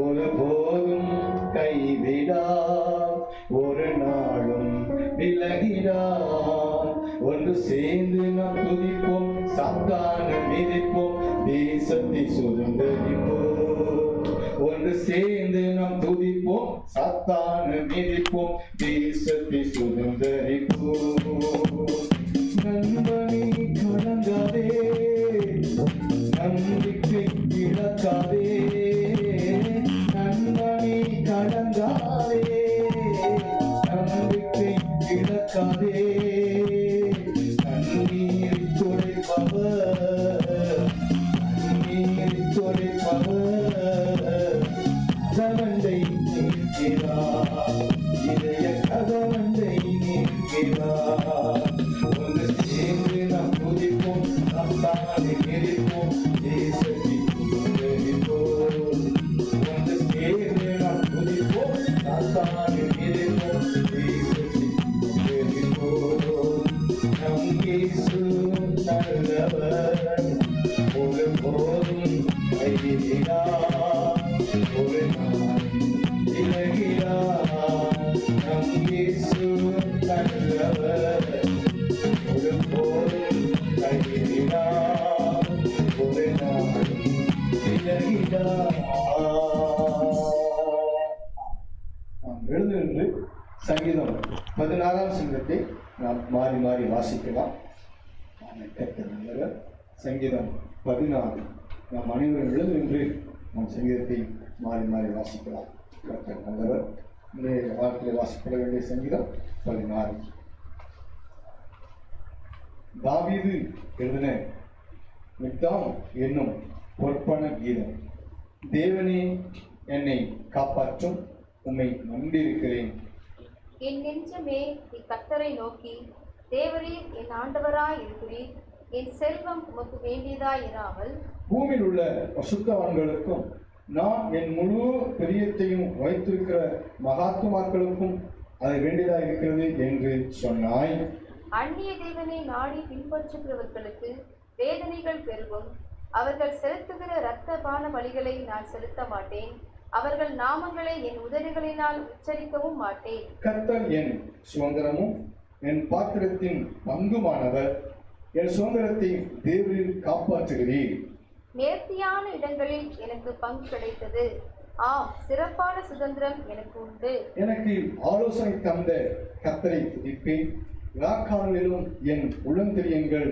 ஒருபோதும் கைவிடா, ஒரு நாளும் விலகிடா. ஒன்று சேர்ந்து நாம் துதிப்போம், சாத்தானை மிதிப்போம், தேசத்தை சுதந்தரிப்போம். ஒன்று சேர்ந்து நாம் துதிப்போம், சாத்தானை மிதிப்போம், தேசத்தை சுதந்தரிப்போம். நண்பனே கலங்காதே, நம்பிக்கை இழக்காதே, நண்பனே கலங்காதே, நம்பிக்கை இழக்காதே. கண்ணீரை துடைப்பவர், கண்ணீரை துடைப்பவர், கதவண்டை நிற்கிறார், இதய கதவண்டை நிற்கிறார். ஒன்று சேர்ந்து நாம் துதிப்போம், சாத்தானை மிதிப்போம், தேசத்தை சுதந்தரிப்போம். ஒன்று சேர்ந்து நாம் துதிப்போம், சாத்தானை மிதிப்போம், தேசத்தை சுதந்தரிப்போம். நம் இயேசு நல்லவர், ஒருபோதும் கைவிடார், ஒரு நாளும் விலகிடார். நம் இயேசு நல்லவர், ஒருபோதும் கைவிடார், ஒரு நாளும் விலகிடார். நாம் எழுந்து சங்கீதம் 16ஆம் சங்கத்தை நாம் மாறி மாறி வாசிக்கலாம். சங்கீதம் 16 நாம் அனைவரும் எழுந்து நம் சங்கீதத்தை மாறி மாறி வாசிக்கலாம். கர்த்தர் நல்லவர். இந்த வாரத்தில் வாசிக்கப்பட வேண்டிய சங்கீதம் 16. தாவீது எழுதின மிக்தாம் என்னும் பொற்பன கீதம். தேவனே என்னை காப்பாற்றும், உம்மை நம்பியிருக்கிறேன். என் நெஞ்சமே நீ கர்த்தரை நோக்கி, தேவரீர் என் ஆண்டவராய் இருக்கிறீர், என் செல்வம் உமக்கு வேண்டியதாய் இராமல் பூமியில் உள்ள பசுத்தவான்களுக்கும் நான் என் முழு பிரியத்தையும் வைத்திருக்கிற மகாத்மாக்களுக்கும் அது வேண்டியதாக இருக்கிறது என்று சொன்னாய். அந்நிய தேவனை நாடி பின்பற்றுகிறவர்களுக்கு வேதனைகள் பெருகும். அவர்கள் செலுத்துகிற இரத்த பான பலிகளை நான் செலுத்த மாட்டேன், அவர்கள் நாமங்களை என் உதடுகளினால் உச்சரிக்கவும் மாட்டேன். கர்த்தர் என் சுதந்திரமும் என் பாத்திரத்தின் பங்குமானவர், என் சுதந்திரத்தை தேவரில் காப்பாற்றுகிறீர். நேர்த்தியான இடங்களில் எனக்கு பங்கு கிடைத்தது, ஆம் சிறப்பான சுதந்திரம் எனக்கு உண்டு. எனக்கு ஆலோசனை தந்த கர்த்தரை துதிப்பேன், விழாக்காலிலும் என் உள்ளந்தெரியங்கள்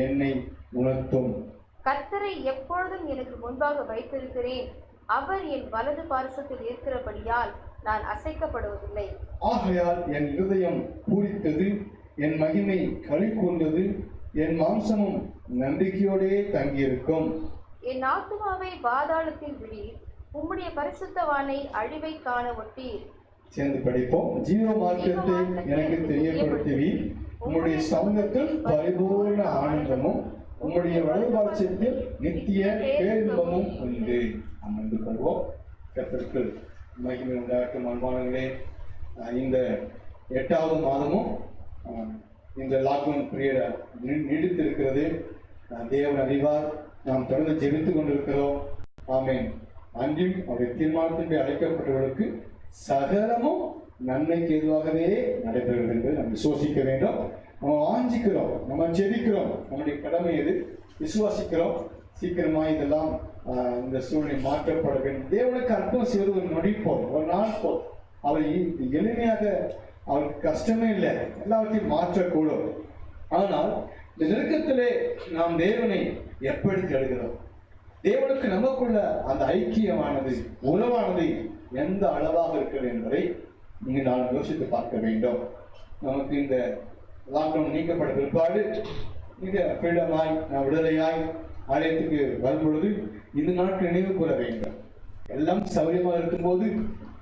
என்னை உணர்த்தும். கர்த்தரை எப்பொழுதும் எனக்கு முன்பாக வைத்திருக்கிறேன், அவர் என் வலது பாரசத்தில் இருக்கிறபடியால் நான் அசைக்கப்படுவதில்லை. ஆகையால் என் இருதயம் பூரித்தது, என் மகிமை களி கூர்ந்தது, என் மாம்சமும் நம்பிக்கையோடே தங்கியிருக்கும். என் ஆத்துமாவை பாதாளத்தில் விடி, உம்முடைய பரிசுத்தவானை அழிவை காண ஒட்டீர். சேர்ந்து படிப்போம். ஜீவ மார்க்கத்தை எனக்கு தெரியப்படுத்துவீர், உம்முடைய சமூகத்தில் பரிபூர்ண ஆனந்தமும் உம்முடைய வலதுபாரசத்தில் நித்திய பேரின்பமும் உண்டு. அமர்ந்து கொள்வோம். கர்த்தருக்கு மகிமை உண்டாகட்டும். அன்பானவர்களே, இந்த 8வது மாதமும் இந்த லாக்டவுன் பீரியட் நீடித்திருக்கிறது. தேவன் அறிவார். நாம் தொடர்ந்து ஜெபித்துக் கொண்டிருக்கிறோம். ஆமென். அன்றும் அவருடைய தீர்மானத்தின்படி அழைக்கப்பட்டவர்களுக்கு சகலமும் நன்மைக்கு எதுவாகவே நடைபெறுகிறது என்று நாம் விசுவாசிக்க வேண்டும். நம்ம வாஞ்சிக்கிறோம், நம்ம ஜெபிக்கிறோம், நம்முடைய கடமை எது, விசுவாசிக்கிறோம். சீக்கிரமா இதெல்லாம் இந்த சூழ்நிலை மாற்றப்பட வேண்டும். தேவனுக்கு அர்ப்பணம் செய்வது ஒரு நொடி போல், ஒரு நாள் போல். அவர் எளிமையாக, அவருக்கு கஷ்டமே இல்லை, எல்லாவற்றையும் மாற்றக்கூடும். ஆனால் இந்த நெருக்கத்திலே நாம் தேவனை எப்படி தேடுகிறோம்? தேவனுக்கு நமக்குள்ள அந்த ஐக்கியமானது, உறவானது எந்த அளவாக இருக்கிறது என்பதை நீங்கள் நான் யோசித்து பார்க்க வேண்டும். நமக்கு இந்த லாக்டவுன் நீக்கப்பட்ட பிற்பாடு மிக ஃப்ரீடமாய், நான் விடுதலையாய் ஆலயத்துக்கு வரும்பொழுது இந்த நாட்கள் நினைவு கூற வேண்டும். எல்லாம் சௌரியமாக இருக்கும்போது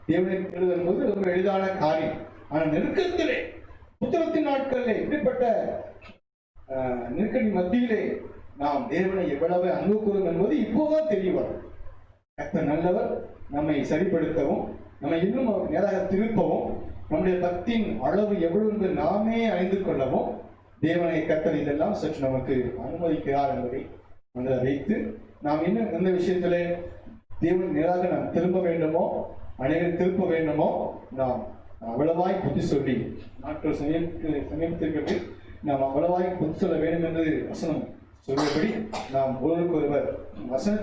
தேவனை வரும்போது ரொம்ப எளிதான காரியம். ஆனால் நெருக்கத்திலே, புத்தகத்தின் நாட்களிலே, இப்படிப்பட்ட நெருக்கடி மத்தியிலே நாம் தேவனை எவ்வளவு அன்பு கூறும் என்பது இப்போதான் தெரிய வரும். கர்த்தர் நல்லவர். நம்மை சரிப்படுத்தவும், நம்மை இன்னும் நேராக திருப்பவும், நம்முடைய பக்தியின் அளவு எவ்வளவு என்று நாமே அறிந்து கொள்ளவும் தேவனை கர்த்தர் இதெல்லாம் சற்று நமக்கு அனுமதிக்கிறார் என்பதை மனதில் வைத்து நாம் இன்னும் எந்த விஷயத்திலே தேவன் நேராக நாம் திரும்ப வேண்டுமோ, அனைவரும் திருப்ப வேண்டுமோ, நாம் அவ்வளவாய் புத்தி சொல்லி நாட்கள் சமீபத்திற்கு நாம் அவ்வளவாய் புத்தி சொல்ல வேண்டும் என்று வசனம் சொல்லும்படி நாம் ஒருவருக்கு ஒருவர் வசன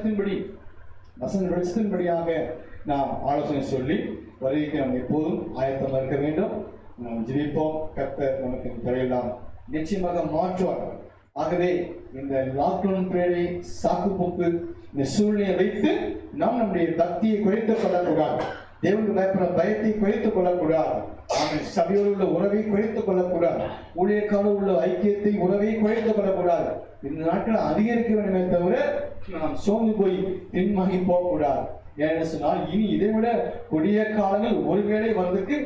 வெளிச்சத்தின்படியாக நாம் ஆலோசனை சொல்லி வருகைக்கு நாம் எப்போதும் ஆயத்தமாக இருக்க வேண்டும். நாம் ஜெபிப்போம். கர்த்தர் நமக்கு தரையெல்லாம் நிச்சயமாக மாற்றுவார். ஆகவே இந்த லாக்டவுன் பீரியடை சாக்கு போக்கு இந்த சூழ்நிலையை வைத்து நாம் நம்முடைய பக்தியை குறைத்துக் கொள்ளக்கூடாது. தேவனுக்கு பயப்பட பயத்தை குறைத்துக் கொள்ளக்கூடாது. சபையோடு உள்ள உறவை குறைத்துக் கொள்ளக்கூடாது. ஊழியக்காரோடு உள்ள ஐக்கியத்தை, உறவை குறைத்துக் கொள்ளக்கூடாது. இந்த நாட்கள் அதிகரிக்க வேண்டுமே தவிர நாம் சோர்ந்து போய் பின்வாங்கி போகக்கூடாது. ஏன்னு சொன்னால் இனி இதை விட கொடிய காலங்கள் ஒருவேளை வர்றதுக்கு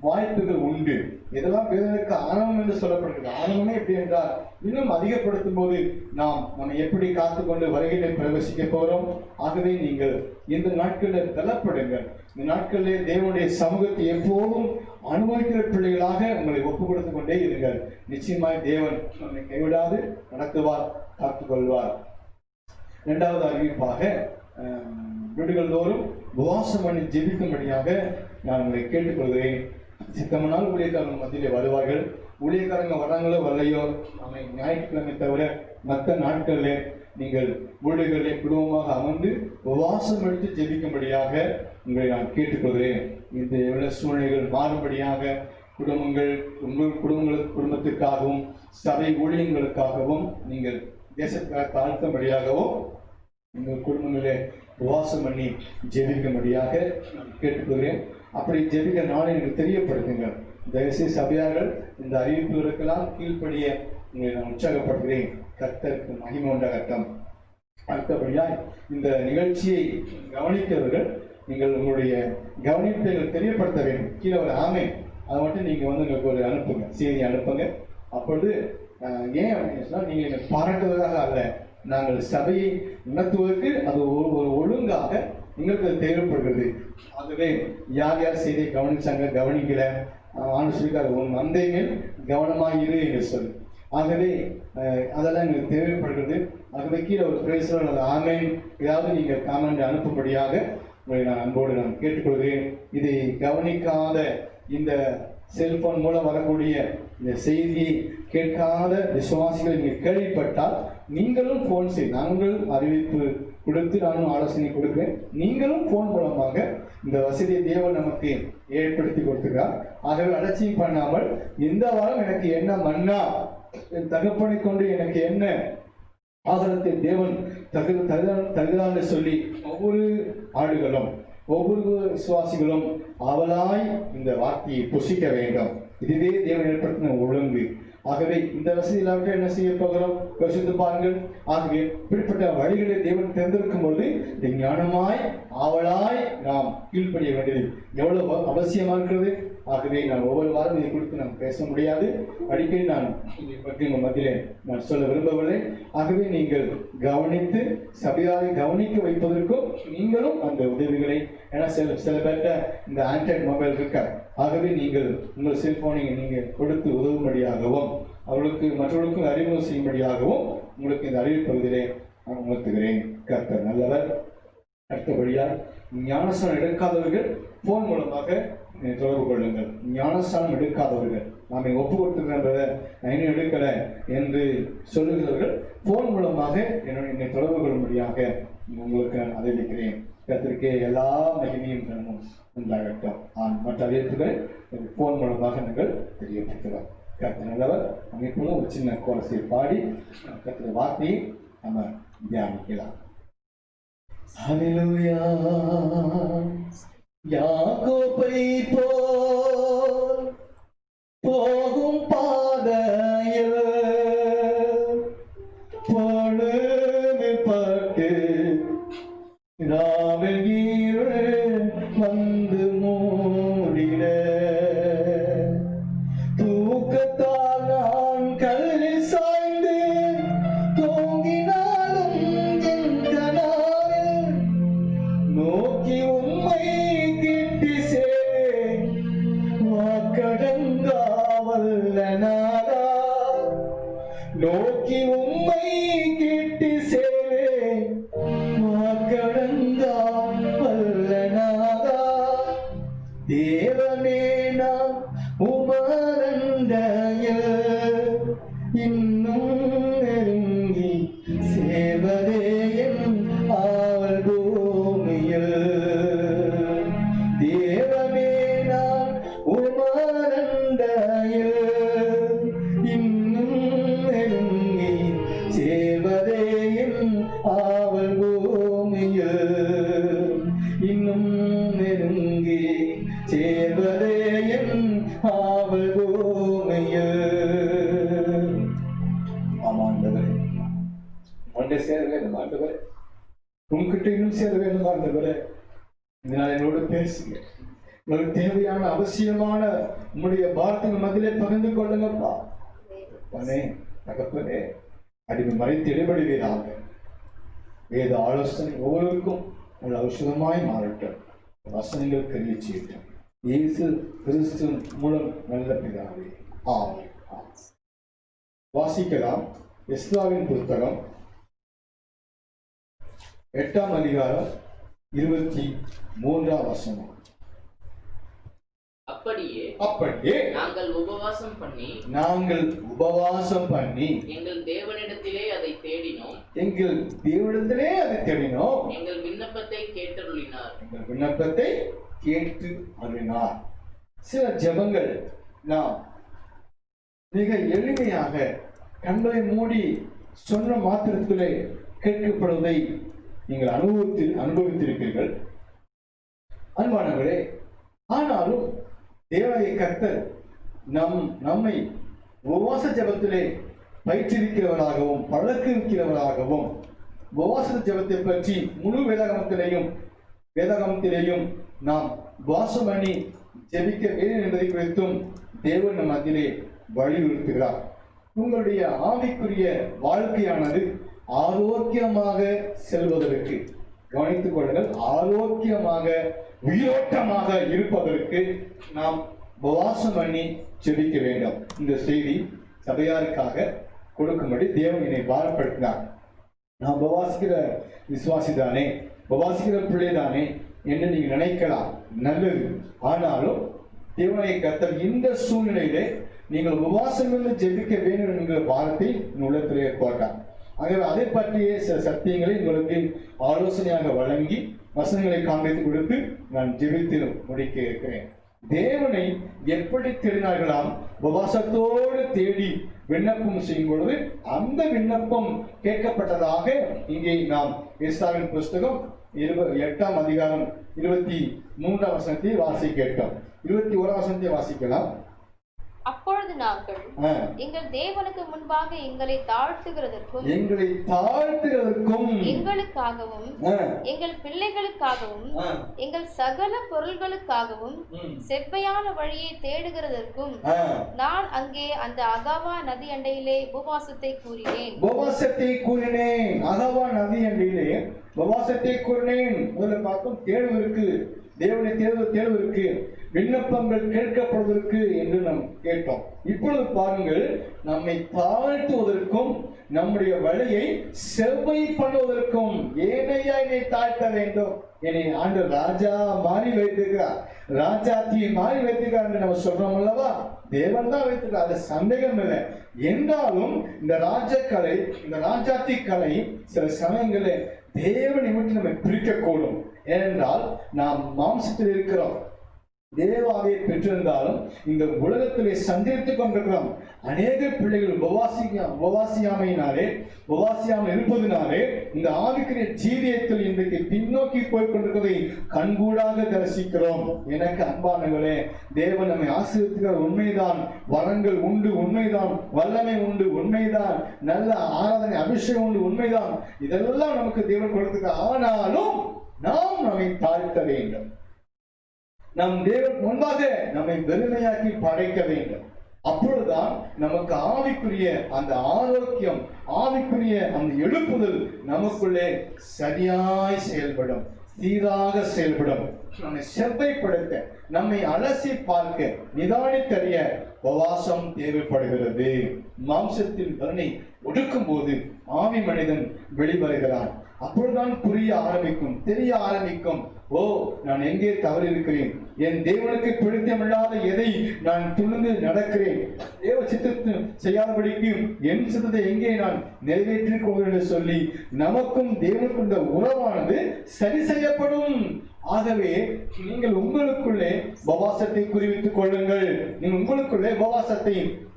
வாய்ப்புகள் உண்டு. இதெல்லாம் வேதனைக்கு ஆரம்பம் என்று சொல்லப்படுகிறது. ஆரம்பமே எப்படி என்றால் இன்னும் அதிகப்படுத்தும் போது நம்ம எப்படி காத்துக்கொண்டு வருகையில பிரவேசிக்க போறோம். ஆகவே நீங்கள் இந்த நாட்களில் தள்ளப்படுங்கள். இந்த நாட்களிலே தேவனுடைய சமூகத்தை எப்போதும் அனுபவிக்கிற பிள்ளைகளாக உங்களை ஒப்புக் கொடுத்துக் கொண்டே இருங்கள். நிச்சயமாய் தேவன் நம்மை கைவிடாது நடத்துவார், காத்துக்கொள்வார். 2வது அறிவிப்பாக, வீடுகள் தோறும் உபவாசம் பண்ணி ஜெபிக்கும்படியாக நான் உங்களை கேட்டுக்கொள்கிறேன். சித்தமனால் ஊழியக்காரங்க மத்தியிலே வருவார்கள். ஊழியக்காரங்க வர்றாங்களோ வரலையோ, நம்ம ஞாயிற்றுக்கிழமை தவிர மற்ற நாட்களில் நீங்கள் வீடுகளிலே குடும்பமாக அமர்ந்து உபவாசம் எடுத்து ஜெபிக்கும்படியாக உங்களை நான் கேட்டுக்கொள்கிறேன். இந்த எவ்வளவு சூழ்நிலைகள் மாறும்படியாக உங்கள் குடும்பத்திற்காகவும் சபை ஊழியங்களுக்காகவும் நீங்கள் தேசத்துக்காக தாழ்த்தும்படியாகவும் உங்கள் குடும்பங்களே உபவாசம் பண்ணி ஜெபிக்கும்படியாக கேட்டுக்கொள்கிறேன். அப்படி ஜெபிக்க நாளை எனக்கு தெரியப்படுத்துங்கள். தயவுசெய்து சபையார்கள் இந்த அறிவிப்புகளுக்கெல்லாம் கீழ்ப்படிய உங்களை நான் உற்சாகப்படுத்துகிறேன். கர்த்தருக்கு மகிமை உண்டாகட்டும். அடுத்தபடியாய் இந்த நிகழ்ச்சியை கவனிக்கிறவர்கள் நீங்கள் உங்களுடைய கவனிப்பை தெரியப்படுத்த வேண்டும். கீழே ஒரு ஆமை அதை மட்டும் நீங்கள் எங்களுக்கு ஒரு அனுப்புங்க, செய்தி அனுப்புங்க. அப்பொழுது ஏன் அப்படின்னு சொன்னால் நீங்கள் எனக்கு பாராட்டுவதாக அல்ல, நாங்கள் சபையை நடத்துவதற்கு அது ஒரு ஒழுங்காக எங்களுக்கு அது தேவைப்படுகிறது. ஆகவே யார் யார் செய்தியை கவனிச்சாங்க, கவனிக்கல, ஆண்டு சொல்லிக்காரு உன் மந்தை மேல் கவனமாக இரு என்று சொல்லி. ஆகவே அதெல்லாம் எங்களுக்கு தேவைப்படுகிறது. ஆகவே கீழே ஒரு பிரைஸோ அல்லது ஆன்லைன் ஏதாவது நீங்கள் காமெண்ட் அனுப்பும்படியாக உங்களை நான் அன்போடு நான் கேட்டுக்கொள்கிறேன். இதை கவனிக்காத, இந்த செல்போன் மூலம் வரக்கூடிய இந்த செய்தியை கேட்காத விசுவாசிகள் நீங்கள் கேள்விப்பட்டால் நீங்களும் ஃபோன் செய்து, நாங்கள் அறிவிப்பு கொடுத்து நானும் ஆலோசனை கொடுக்கிறேன். நீங்களும் ஃபோன் மூலமாக இந்த வசதியை தேவன் நமக்கு ஏற்படுத்தி கொடுத்துக்கிறார். ஆகவே அலட்சியம் பண்ணாமல் இந்த வாரம் எனக்கு என்ன மன்னா, என் தகப்பனை கொண்டு எனக்கு என்ன ஆகலத்தை தேவன் தகுதான்னு சொல்லி ஒவ்வொரு ஆடுகளும் ஒவ்வொரு விசுவாசிகளும் அவளாய் இந்த வார்த்தையை புசிக்க வேண்டும். இதுவே தேவன் ஏற்படுத்தின ஒழுங்கு. ஆகவே இந்த வசதி இல்லாவிட்டால் என்ன செய்ய போகிறோம்? யோசித்து பாருங்கள். ஆகவே இப்படிப்பட்ட வழிகளை தேவன் தேர்ந்தெடுக்கும் பொழுது ஞானமாய் ஆவலாய் நாம் கீழ்ப்படிய வேண்டியது எவ்வளவு அவசியமா இருக்கிறது. ஆகவே நான் ஒவ்வொரு வாரம் இதை குறித்து நான் பேச முடியாது. அடிக்கடி நான் இதை பற்றி உங்கள் மத்தியிலே நான் சொல்ல விரும்பவில்லை. ஆகவே நீங்கள் கவனித்து சபையாரை கவனிக்க வைப்பதற்கும் நீங்களும் அந்த உதவிகளை, ஏன்னா சில பேர்ட்ட இந்த ஆண்ட்ராய்டு மொபைல் இருக்க, ஆகவே நீங்கள் உங்கள் செல்போனை நீங்கள் கொடுத்து உதவும்படியாகவும் அவர்களுக்கு மற்றவர்களுக்கும் அறிமுகம் செய்யும்படியாகவும் உங்களுக்கு இந்த அறிவு பகுதியிலே நான் உணர்த்துகிறேன். கர்த்தர் நல்லவர். அடுத்தபடியால் ஞானஸ்தானம் எடுக்காதவர்கள் போன் மூலமாக தொடர்பு கொள்ளுங்கள். ஞானஸ்தானம் எடுக்காதவர்கள், நாம் ஒப்பு கொடுத்துக்கிறத நான் இன்னும் எடுக்கலை என்று சொல்லுகிறவர்கள் போன் மூலமாக என்னை தொடர்பு கொள்ளும்படியாக உங்களுக்கு நான் அறிவிக்கிறேன். கர்த்தருக்கே எல்லா மகிமையும் கனமும் உண்டாகட்டும். மற்ற அறிவிப்புகளை போன் மூலமாக நாங்கள் தெரியப்படுத்துகிறோம். கர்த்தர் நல்லவர். அமைப்புள்ள ஒரு சின்ன கோரஸை பாடி கர்த்தர் வார்த்தையை நம்ம தியானிக்கலாம். ஹல்லேலூயா. யாக்கோபை போல் போகும் பாதையில் பொழுதுபட்டு ராவில் இருள் வந்து மூடிட தூக்கத்தால் நான் கல்லில் சாய்ந்து தூங்கினாலும் என் கனாவில் நோக்கி உம்மை கிட்டி சேர் வாக்கடங்காவல்ல நாதா நோக்கி உம்மை கிட்டி சேர் வாக்கடங்காவல்ல நாதா தேவனே நாம் உமரண்டையில் இன்னும் நெருங்கி சேவதே என் ஆவல் பூமியில் தேவனே நாம் உமரண்டையில் இன்னும் நெருங்கி சேவதே என் ஆவல் பூமியில் இன்னும் நெருங்கி சேர்வதே என் ஆவல் பூமியில். ஆமாண்டவரே, ஒன்றை சேர வேண்டும் ஆண்டவரே, உங்ககிட்ட இன்னும் சேர வேண்டும் ஆண்டவரே. இதனால் என்னோடு பேசுங்க. உங்களுக்கு தேவையான அவசியமான உங்களுடைய வார்த்தைகள் மத்தியிலே பகிர்ந்து கொள்ளுங்கப்பா. பனே தகப்பனே, அடிமை மறைத்து இடைபடுவீராக. வேத ஆலோசனை ஒவ்வொருவருக்கும் ஒரு ஔஷதமாய் மாறட்டும். வசனங்கள் கரிய செய்யட்டும். இயேசு கிறிஸ்து மூலம் நல்ல பிதாவே, ஆமென். வாசிக்கலாம். எஸ்ராவின் புத்தகம் 8ஆம் அதிகாரம் 23ஆம் வசனம். அப்படியே நாங்கள் உபவாசம் பண்ணி எங்கள் தேவனிடத்திலே அதை தேடினோம். எங்கள் விண்ணப்பத்தை கேட்டு அருளினார். சில ஜெபங்கள் நாம் மிக எளிமையாக கண்களை மூடி சொன்ன மாத்திரத்திலே கேட்கப்படுவதை நீங்கள் அனுபவித்திருப்பீர்கள் அன்பானவர்களே. ஆனாலும் தேவனுடைய கர்த்தர் நம்மை உபவாச ஜெபத்திலே பயிற்றுவிக்கிறவராகவும் பழக்குவிக்கிறவராகவும் உபவாச ஜெபத்தை பற்றி முழு வேதாகமத்திலேயும் நாம் உபவாசம் பண்ணி ஜெபிக்க வேண்டும் என்பதை குறித்தும் தேவன் நம் மத்தியிலே வலியுறுத்துகிறார். உங்களுடைய ஆவிக்குரிய வாழ்க்கையானது ஆரோக்கியமாக செல்வதற்கு கவனித்துக் கொள்ளுங்கள். ஆரோக்கியமாக உயிரோட்டமாக இருப்பதற்கு நாம் உபவாசம் பண்ணி ஜெபிக்க வேண்டும். இந்த செய்தி சபையாருக்காக கொடுக்கும்படி தேவன் என்னை பாரப்படுத்தினார். நான் உபவாசிக்கிற விசுவாசி தானே, உபவாசிக்கிற பிள்ளை தானே என்று நீங்கள் நினைக்கலாம், நல்லது. ஆனாலும் தேவனுடைய கர்த்தர் இந்த சூழ்நிலையிலே நீங்கள் உபவாசம் இருந்து ஜெபிக்க வேண்டும் என்கிற பாரத்தை உள்ளத்திலே போட்டார். ஆகவே அதை பற்றிய சில சத்தியங்களை உங்களுக்கு ஆலோசனையாக வழங்கி வசனங்களை காண்பித்து கொடுத்து நான் ஜெபித்து முடிக்க இருக்கிறேன். தேவனை எப்படி தேடினார்களாம்? உபவாசத்தோடு தேடி விண்ணப்பம் செய்யும் பொழுது அந்த விண்ணப்பம் கேட்கப்பட்டதாக இங்கே நாம் எஸ்ஆரின் புஸ்தகம் 8ஆம் அதிகாரம் 23ஆம் வசனத்தை வாசிக்க கேட்டோம். 21ஆம் வசனத்தை வாசிக்கலாம். அப்பொழுது நாங்கள் எங்கள் தேவனுக்கு முன்பாக எங்களை தாழ்த்துகிறதற்கும் எங்களுக்காகவும் எங்கள் பிள்ளைகளுக்காகவும் எங்கள் சகல பொருள்களுக்காகவும் செவ்வையான வழியை தேடுகிறதற்கும் நான் அங்கே அந்த அகாவா நதி அண்டையிலே உபவாசத்தை கூறினேன். அகாவா நதி அண்டையிலே உபவாசத்தை கூறினேன். முதல்ல பார்க்கும் தேர்வு இருக்கு, தேவனை தேர்வு இருக்கு, விண்ணப்பங்கள் கேட்கப்படுவதற்கு என்று நாம் கேட்டோம். இப்பொழுது பாருங்கள், நம்மை தாழ்த்துவதற்கும் நம்முடைய வழியை செவ்வை பண்ணுவதற்கும். ஏனையா என்னை தாழ்த்த வேண்டும், என்னை ஆண்டு ராஜா மாறி வைத்திருக்கிறார், ராஜாத்தி மாறி வைத்திருக்கிறார் என்று நம்ம சொல்றோம் அல்லவா? தேவன் தான் வைத்திருக்கிறார், அது சந்தேகம் இல்லை. என்றாலும் இந்த ராஜக்கலை, இந்த ராஜாத்தி கலை சில சமயங்களில் தேவனை விட்டு நம்ம பிரிக்கக்கூடும். ஏனென்றால் நாம் மாம்சத்தில் இருக்கிறோம், தேவாவை பெற்றிருந்தாலும் இந்த உலகத்திலே சந்தித்துக் கொண்டிருக்கிறோம். அநேக பிள்ளைகள் உபவாசியாமல் இருப்பதனாலே இந்த ஆவிக்குரிய ஜீவியத்தில் இன்றைக்கு பின்னோக்கி போய் கொண்டிருப்பதை கண்கூடாக தரிசிக்கிறோம். எனக்கு அன்பானவர்களே, தேவன் நம்மை ஆசீர்வதிக்கிற உண்மைதான், வரங்கள் உண்டு உண்மைதான், வல்லமை உண்டு உண்மைதான், நல்ல ஆராதனை அபிஷேகம் உண்டு உண்மைதான், இதெல்லாம் நமக்கு தேவன் கொடுத்திருக்கிறார். ஆனாலும் நாம் நம்மை தாழ்த்த வேண்டும், நம் தேவன் முன்பாக நம்மை வெறுமையாக்கி படைக்க வேண்டும். அப்பொழுதுதான் நமக்கு ஆவிக்குரிய அந்த ஆரோக்கியம், ஆவிக்குரிய அந்த எழுப்புதல் நமக்குள்ளே சரியாய் செயல்படும், சீராக செயல்படும். நம்மை செவ்வைப்படுத்த, நம்மை அலசி பார்க்க, நிதானித்தறிய உபவாசம் தேவைப்படுகிறது. மாம்சத்தின் வரணை ஒடுக்கும் போது ஆவி மனிதன் வெளிவருகிறான். அப்பொழுதுதான் புரிய ஆரம்பிக்கும், தெரிய ஆரம்பிக்கும், ஓ நான் எங்கே தவறு இருக்கிறேன், என் தேவனுக்கு பிடித்தமில்லாத எதை நான் துணிந்து நடக்கிறேன், தேவ சித்தத்தை செய்யாதபடிக்கு என் சித்தத்தை எங்கே நான் நிறைவேற்றிக் கொள்கிறேன் என்று சொல்லி நமக்கும் தேவனுக்கும் இந்த உறவானது சரி செய்யப்படும். ஆகவே நீங்கள் உங்களுக்குள்ளே உபவாசத்தை குறிவித்துக் கொள்ளுங்கள், நீங்கள் உங்களுக்குள்ளே உபவாசத்தை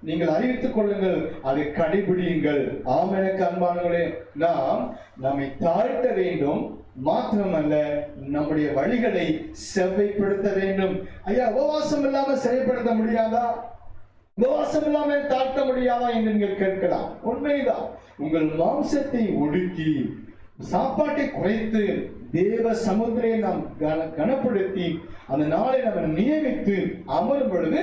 நீங்கள் அறிவித்துக் கொள்ளுங்கள், அதை கடைபிடியுங்கள். ஆம், எனக்கு அன்பானவர்களே, நாம் நம்மை தாழ்த்த வேண்டும், மாத்திரமல்ல நம்முடைய வழிகளை செவ்வைப்படுத்த வேண்டும். ஐயா, உபவாசம் இல்லாமல் செயல்படுத்த முடியாதா, உபவாசம் இல்லாமல் தாழ்த்த முடியாதா என்று நீங்கள் கேட்கலாம். உண்மைதான். உங்கள் மாம்சத்தை ஒடுக்கி, சாப்பாட்டை குறைத்து, தேவ சமுத்திரை நாம் கனப்படுத்தி அந்த நாளை நம்ம நியமித்து அமரும் பொழுது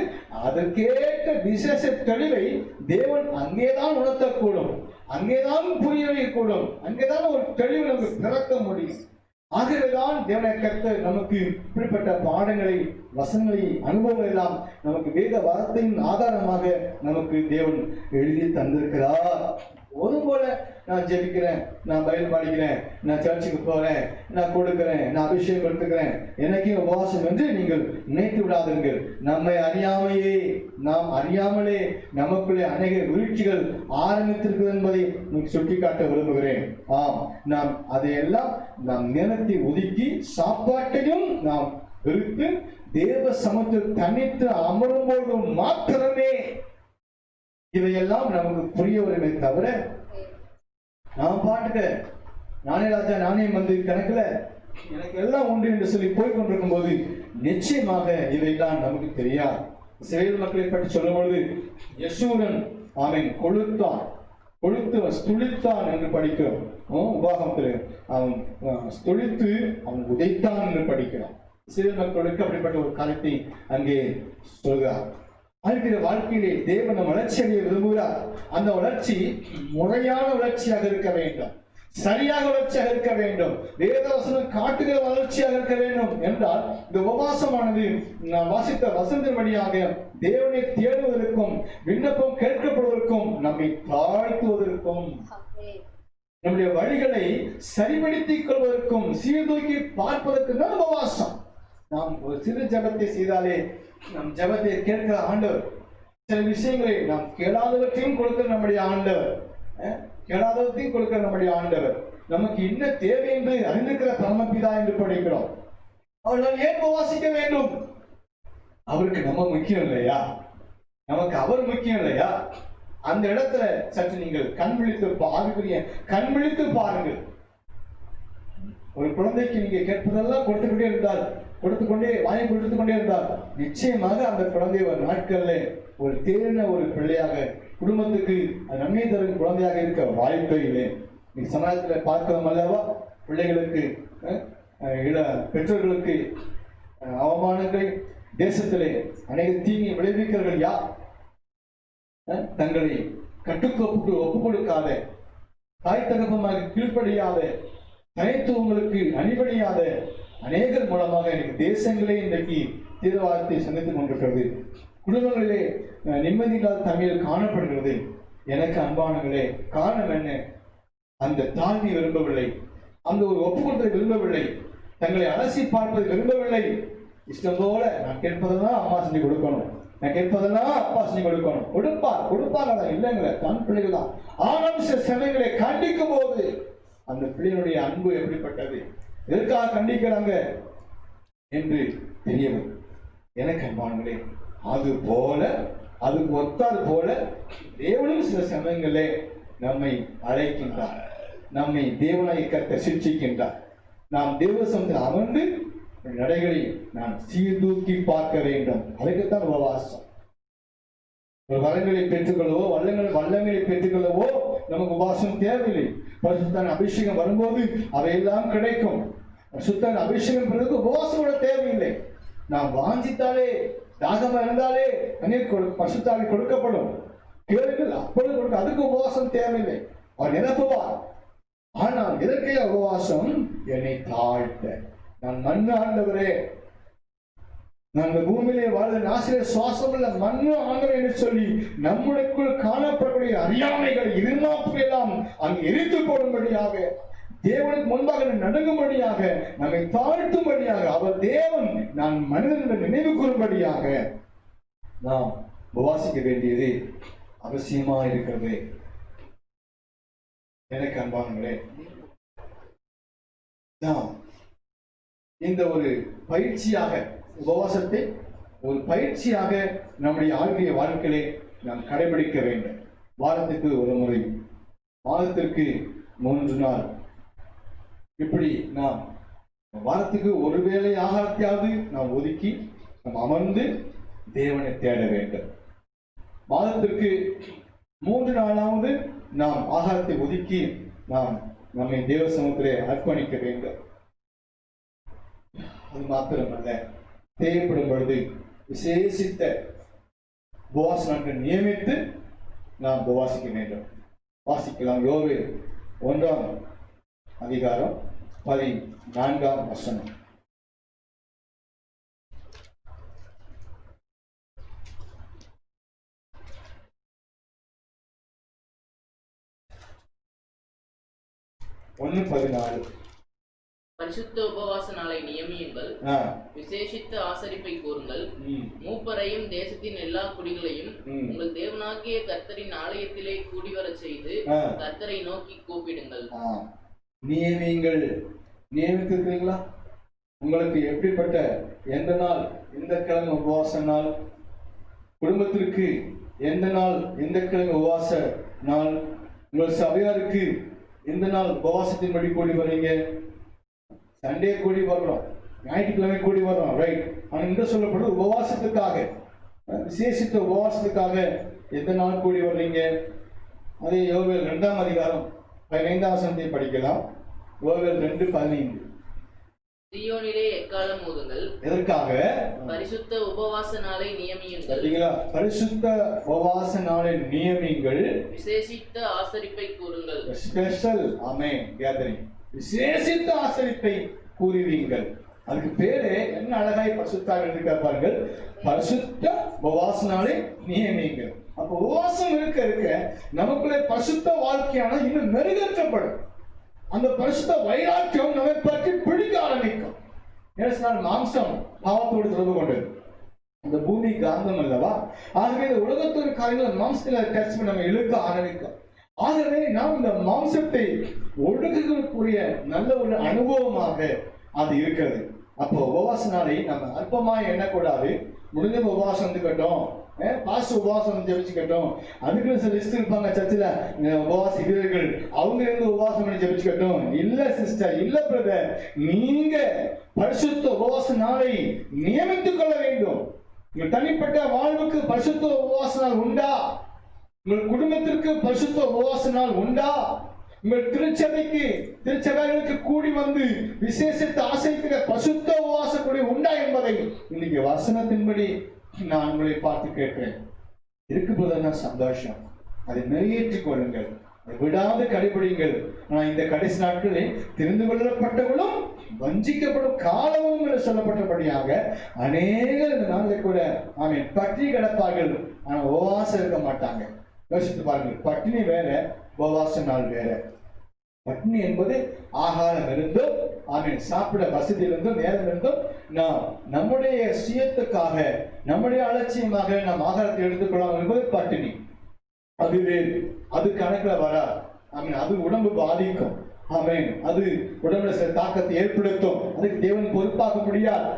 அதற்கேற்ற விசேஷ தெளிவை தேவன் அங்கேதான் உணர்த்தக்கூடும், அங்கேதான் புரிய வைக்கக்கூடும், அங்கேதான் ஒரு தெளிவு நமக்கு பிறக்க முடியும். ஆகவேதான் தேவனை கர்த்தர் நமக்கு இப்படிப்பட்ட பாடங்களை, வசனங்களை, அனுபவங்கள் எல்லாம் நமக்கு வேத வார்த்தையின் ஆதாரமாக நமக்கு தேவன் எழுதி தந்திருக்கிறார். ஒரு போல நான் ஜெபிக்கிறேன், நான் பைபிள் படிக்கிறேன், நான் சர்ச்சுக்கு போறேன், நான் கொடுக்கிறேன், நான் அபிஷேகம் கொடுத்துக்கிறேன், எனக்கே உபவாசம் என்று நீங்கள் நினைத்து விடாதீர்கள். நம்மை அறியாமையே, நாம் அறியாமலே நமக்குள்ளே அநேக வீழ்ச்சிகள் ஆரம்பித்திருக்கிறது என்பதை சுட்டிக்காட்ட விரும்புகிறேன். ஆம், நாம் அதையெல்லாம் நாம் நேரத்தை ஒதுக்கி சாப்பாட்டையும் நாம் வெறுத்து தேவ சமூகத்தில் தனித்து அமரும்போது மாத்திரமே இவையெல்லாம் நமக்கு புரிய வருமே தவிர, நான் பாட்டுக்க நானே ராஜா நானே மந்திரி கணக்குல எனக்கு எல்லாம் உண்டு என்று சொல்லி போய்கொண்டிருக்கும் போது நிச்சயமாக இவையெல்லாம் நமக்கு தெரியாது. இஸ்ரவேல் மக்களை பற்றி சொல்லும் பொழுது யசூரன் அவன் கொளுத்தான், துளித்தான் என்று படிக்கிறோம். உபாகமத்தில் அவன் துளித்து அவன் உதைத்தான் என்று படிக்கிறோம். இஸ்ரவேல் மக்களுக்கு அப்படிப்பட்ட ஒரு காலத்தை அங்கே சொல்கிறார். வாழ்க்கையிலே தேவன் வளர்ச்சி அடைய விரும்புகிறார். அந்த வளர்ச்சி முறையான வளர்ச்சியாக இருக்க வேண்டும், சரியாக வளர்ச்சியாக இருக்க வேண்டும், வேதவசனம் காட்டுகிற வளர்ச்சியாக இருக்க வேண்டும். என்றால் இந்த உபவாசமானது நான் வாசித்த வசனத்தின் வழியாக தேவனை தேடுவதற்கும் விண்ணப்பம் கேட்கப்படுவதற்கும் நம்மை தாழ்த்துவதற்கும் நம்முடைய வழிகளை சரிபடுத்திக் கொள்வதற்கும் சீர்தூக்கி பார்ப்பதற்கு தான் உபவாசம். நாம் ஒரு சிறு ஜபத்தை செய்தாலே நம் ஜபத்தை கேட்கிற ஆண்டவர், சில விஷயங்களை நாம் கேளாதவற்றையும் கொடுக்கிற நம்முடைய ஆண்டவர், கேளாதவற்றையும் கொடுக்கிற நம்முடைய ஆண்டவர், நமக்கு என்ன தேவை என்று அறிந்திருக்கிற பரமபிதா என்று படிக்கிறோம். அவர்கள் ஏன் உபவாசிக்க வேண்டும்? அவருக்கு நம்ம முக்கியம் இல்லையா? நமக்கு அவர் முக்கியம் இல்லையா? அந்த இடத்துல சற்று நீங்கள் கண் விழித்து பாருங்கள். ஒரு குழந்தைக்கு நீங்க கேட்பதெல்லாம் வாங்கி கொடுத்துக்கொண்டே இருந்தால் நிச்சயமாக அந்த குழந்தை ஒரு நாட்கள்ல ஒரு தேர்ந்த ஒரு பிள்ளையாக, குடும்பத்துக்கு நன்மை தரும் குழந்தையாக இருக்க வாய்ப்பே இல்லை. நீங்க சமாஜத்துல பார்க்கிறோம் அல்லவா, பிள்ளைகளுக்கு பெற்றோர்களுக்கு அவமானங்களை, தேசத்திலே அநேக தீங்கை விளைவிக்கிறவர்கள் யார்? தங்களை கட்டுக்கோப்புக்கு ஒப்புக் கொடுக்காத, தாய் தகப்பமாக கீழ்ப்படியாத, தனித்துவங்களுக்கு அணிபடியாத அநேகர் மூலமாக எனக்கு தேசங்களே இன்றைக்கு தீவிரவாதத்தை சந்தித்துக் கொண்டிருக்கிறது. குடும்பங்களிலே நிம்மதியில்லாத தன்மையில் காணப்படுகிறது. எனக்கு அன்பானங்களே, காரணம் என்ன? அந்த தாழ்மை விரும்பவில்லை, அந்த ஒரு ஒப்புக்கொடுத்ததை விரும்பவில்லை, தங்களை அலசி பார்ப்பதை விரும்பவில்லை. இஷ்டம் போல நான் கேட்பதெல்லாம் அம்மா செஞ்சு கொடுக்கணும், நான் கேட்பதெல்லாம் அப்பா செஞ்சு கொடுக்கணும். கொடுப்பாங்க அதான் இல்லைங்கள, தன் பிள்ளைகள் தான். ஆனால் சில சமயங்களை கண்டிக்கும் போது அந்த பிள்ளைகளுடைய அன்பு எப்படிப்பட்டது, எதற்காக கண்டிக்கிறாங்க என்று தெரியவும் எனக்கு அன்பானங்களே, அது ஒத்தால் போல தேவனும் சில சமயங்களே நம்மை அழைக்கின்றார், நம்மை தேவனாய் கர்த்தர் சிட்சிக்கின்றார். நாம் தேவசமத்தில் அமர்ந்து நடைகளை நான் சீர்தூக்கி பார்க்க வேண்டும். அதுக்குத்தான் உபவாசம். வரங்களை பெற்றுக்கொள்ளவோ வல்லங்களை பெற்றுக்கொள்ளவோ நமக்கு உபவாசம் தேவையில்லை. பரிசுத்தன் அபிஷேகம் வரும்போது அவையெல்லாம் கிடைக்கும். சுத்தன் அபிஷேகம் பெறுவதற்கு உபவாசம் கூட தேவையில்லை. நாம் வாஞ்சித்தாலே, தாகமா இருந்தாலே பரிசுத்தாவி கொடுக்கப்படும். கேளுங்கள், அப்பொழுது கொடுக்க. அதுக்கு உபவாசம் தேவையில்லை, அவர் நிரப்புவார். ஆனால் எதற்கே உபவாசம்? என்னை தாழ்த்த, நான் மண்ணு ஆண்டவரே, நாங்கள் பூமியிலே வாழ்ந்த ஆசிரியர் சுவாசம் உள்ள மண்ணு ஆண்டவர் என்று சொல்லி நம்முடைக்குள் காணப்படக்கூடிய அறியாமைகள், இருமாப்புகள் எல்லாம் அங்கு எரித்து போடும்படியாக, தேவனுக்கு முன்பாக நடுங்கும்படியாக, நம்மை தாழ்த்தும்படியாக, அவர் தேவன், நான் மனிதன் நினைவு கூறும்படியாக நாம் உபவாசிக்க வேண்டியது அவசியமா இருக்கிறது. எனக்கு அன்பானங்களே, நாம் இந்த ஒரு பயிற்சியாக, உபவாசத்தை ஒரு பயிற்சியாக நம்முடைய ஆழ்விய வாழ்க்கையிலே நாம் கடைபிடிக்க வேண்டும். வாரத்துக்கு ஒரு முறை, மாதத்திற்கு 3 நாள், இப்படி நாம் வாரத்துக்கு ஒரு வேளை ஆகாரத்தையாவது நாம் ஒதுக்கி நாம் அமர்ந்து தேவனை தேட வேண்டும். மாதத்திற்கு 3 நாளாவது நாம் ஆகாரத்தை ஒதுக்கி நாம் நம்மை தேவ சமூகத்திலே அர்ப்பணிக்க வேண்டும். அது மாத்திரமல்ல, தேவைப்படும் பொழுது விசேஷித்த உபவாச நாட்கள் நியமித்து நாம் உபவாசிக்க வேண்டும். வாசிக்கலாம். யோவேல் 1ஆம் அதிகாரம் 14ஆம் வசனம். பரிசுத்த உபவாச நாளை நியமியுங்கள், விசேஷித்த ஆசரிப்பை கூறுங்கள், மூப்பரையும் தேசத்தின் எல்லா குடிகளையும் உங்கள் தேவனாகிய கர்த்தரின் ஆலயத்திலே கூடி வர செய்து கர்த்தரை நோக்கி கூப்பிடுங்கள். நியமியுங்கள். நியமித்திருக்கிறீங்களா? உங்களுக்கு எப்படிப்பட்ட எந்த நாள், எந்த கிழமை உபவாச நாள், குடும்பத்திற்கு எந்த நாள், எந்த கிழமை உபவாச நாள், உங்கள் சபையாருக்கு எந்த நாள் உபவாசத்தின்படி கூடி வர்றீங்க? சண்டே கூடி வர்றோம், ஞாயிற்றுக்கிழமை கூடி வர்றோம், ரைட். ஆனால் இந்த சொல்லப்படுறது உபவாசத்துக்காக, விசேஷித்த உபவாசத்துக்காக எந்த நாள் கூடி வர்றீங்க? அதே யோவேல் 2ஆம் அதிகாரம் 15ஆம் வசனத்தை படிக்கலாம். யோவேல் 2:15. சீயோனிலே எக்காலம் ஊதுங்கள். எதற்காக? பரிசுத்த உபவாச நாளை நியமியுங்கள். சரிங்களா? பரிசுத்த உபவாச நாளை நியமியுங்கள், விசேஷித்த ஆசரிப்பை கூறுங்கள். ஸ்பெஷல் ஆமென் கேதரிங், விசேஷித்த ஆசரிப்பை கூறுவீங்கள். அதுக்கு பேரு என்ன அழகாய் பரிசுத்தாக இருக்கார்கள், பரிசுத்த உபவாச நாளை நியமியுங்கள். அப்ப உபவாசம் இருக்க இருக்க நமக்குள்ளே பரிசுத்த வாழ்க்கையான இன்னும் மெருகேற்றப்படும். அந்த பரிசுத்த வைராக்கியம் நம்மை பற்றி பிடிக்க ஆரம்பிக்கும். மாம்சம் பாவத்தோடு தொடர்பு கொண்டது, இந்த பூமி காந்தம் அல்லவா? ஆகவே இந்த உலகத்தோட காரியங்கள் மாம்சத்தில் டச் பண்ணி நம்ம இழுக்க ஆரம்பிக்கும். ஆகவே நாம் இந்த மாம்சத்தை ஒடுக்கக்கூடிய நல்ல ஒரு அனுபவமாக அது இருக்கிறது. அப்போ உபவாச நாளை நம்ம அற்பமாய் எண்ணக்கூடாது. முடிஞ்ச உபவாசம் இருந்துக்கட்டும், பாஸ்ட் உபவாசம் ஜெபிச்சுக்கட்டும், அதுக்குன்னு சில லிஸ்ட் இருப்பாங்க சர்ச்சில் உபவாச வீரர்கள், அவங்க இருந்து உபவாசம் பண்ணி ஜெபிச்சுக்கட்டும். இல்ல சிஸ்டர், இல்ல பிரதர், நீங்க பரிசுத்த உபவாச நாளை நியமித்துக் கொள்ள வேண்டும். உங்கள் தனிப்பட்ட வாழ்வுக்கு பரிசுத்த உபவாச நாள் உண்டா? உங்கள் குடும்பத்திற்கு பரிசுத்த உபவாச நாள் உண்டா? உங்கள் திருச்சபைகளுக்கு கூடி வந்து விசேஷத்தை ஆசைக்கிற பரிசுத்த உபவாச கூடி உண்டா என்பதை இன்னைக்கு வசனத்தின்படி நான் உங்களை பார்த்து கேட்கிறேன். இருக்கும்போது சந்தோஷம், அதை நிறைவேற்றிக் கொள்ளுங்கள், விடாது கடைபிடிங்கள். ஆனால் இந்த கடைசி நாட்களில் தெரிந்து கொள்ளப்பட்டவர்களும் வஞ்சிக்கப்படும் காலமும் என்று சொல்லப்பட்டபடியாக அநேகர் இந்த நாளில் கூட பட்டினி கிடப்பார்கள், ஆனால் உபவாசம் இருக்க மாட்டாங்க. யோசித்து பாருங்கள், பட்டினி வேற, உபவாச நாள் வேற. பட்டினி என்பது ஆகாரம் இருந்தும் சாப்பிட வசதி இருந்தும் நேரம் இருந்தும் நாம் நம்முடைய சுயத்துக்காக நம்முடைய அலட்சியமாக நாம் ஆகாரத்தை எடுத்துக்கொள்ளலாம் என்பது பட்டினி. அது வேறு, அது கணக்குல வரா. அது உடம்பு பாதிக்கும். அது உடம்புல சில தாக்கத்தை ஏற்படுத்தும். அதுக்கு தேவன் பொறுப்பாக்க முடியாது.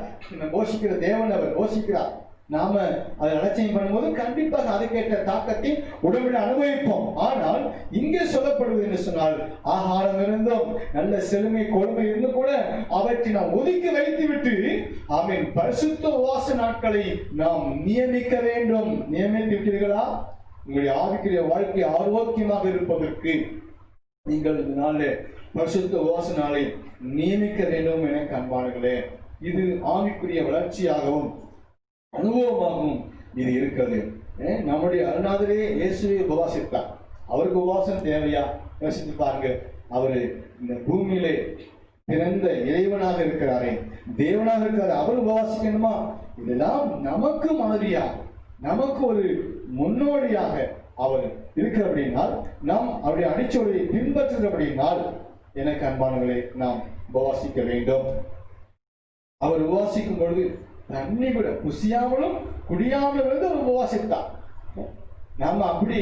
போஷிக்கிற தேவன் அவர் போஷிக்கிறார். நாம அதை அலட்சியம் பண்ணும்போது கண்டிப்பாக அதுக்கேற்ற தாக்கத்தை உடம்பில் அனுபவிப்போம். ஆனால் இங்கே சொல்லப்படுவது என்று சொன்னால், ஆகாரம் இருந்தும் நல்ல செழுமை கொடுமை இருந்து கூட அவற்றை நாம் ஒதுக்கி வைத்து விட்டு பரிசுத்த உபவாச நாட்களை நாம் நியமிக்க வேண்டும். நியமித்து விட்டீர்களா? உங்களுடைய ஆவிக்குரிய வாழ்க்கை ஆரோக்கியமாக இருப்பதற்கு நீங்கள் இந்த நாளில் பரிசுத்த உபவாச நாளை நியமிக்க வேண்டும் என அன்பானவர்களே. இது ஆவிக்குரிய வளர்ச்சியாகவும் அனுபவமாகவும் இது இருக்கிறது. நம்முடைய அருணாதரே இயேசுவை உபவாசித்தார். அவருக்கு உபவாசம் தேவையா? யோசித்து பாருங்க. அவரு இந்த பூமியிலே பிறந்த இறைவனாக இருக்கிறாரே, தேவனாக இருக்கிறாரு, அவர் உபவாசிக்கணுமா? இதெல்லாம் நமக்கு மாதிரியா, நமக்கு ஒரு முன்னோடியாக அவர் இருக்கிறபடினால், நாம் அவருடைய அடிச்சொலை பின்பற்றுகிறபடினால் எனக்கு அன்பானவர்களே நாம் உபவாசிக்க வேண்டும். அவர் உபவாசிக்கும் பொழுது தண்ணி கூட புசியாமலும் குடியாமலும் இருந்து அவர் உபவாசித்தார். நாம அப்படி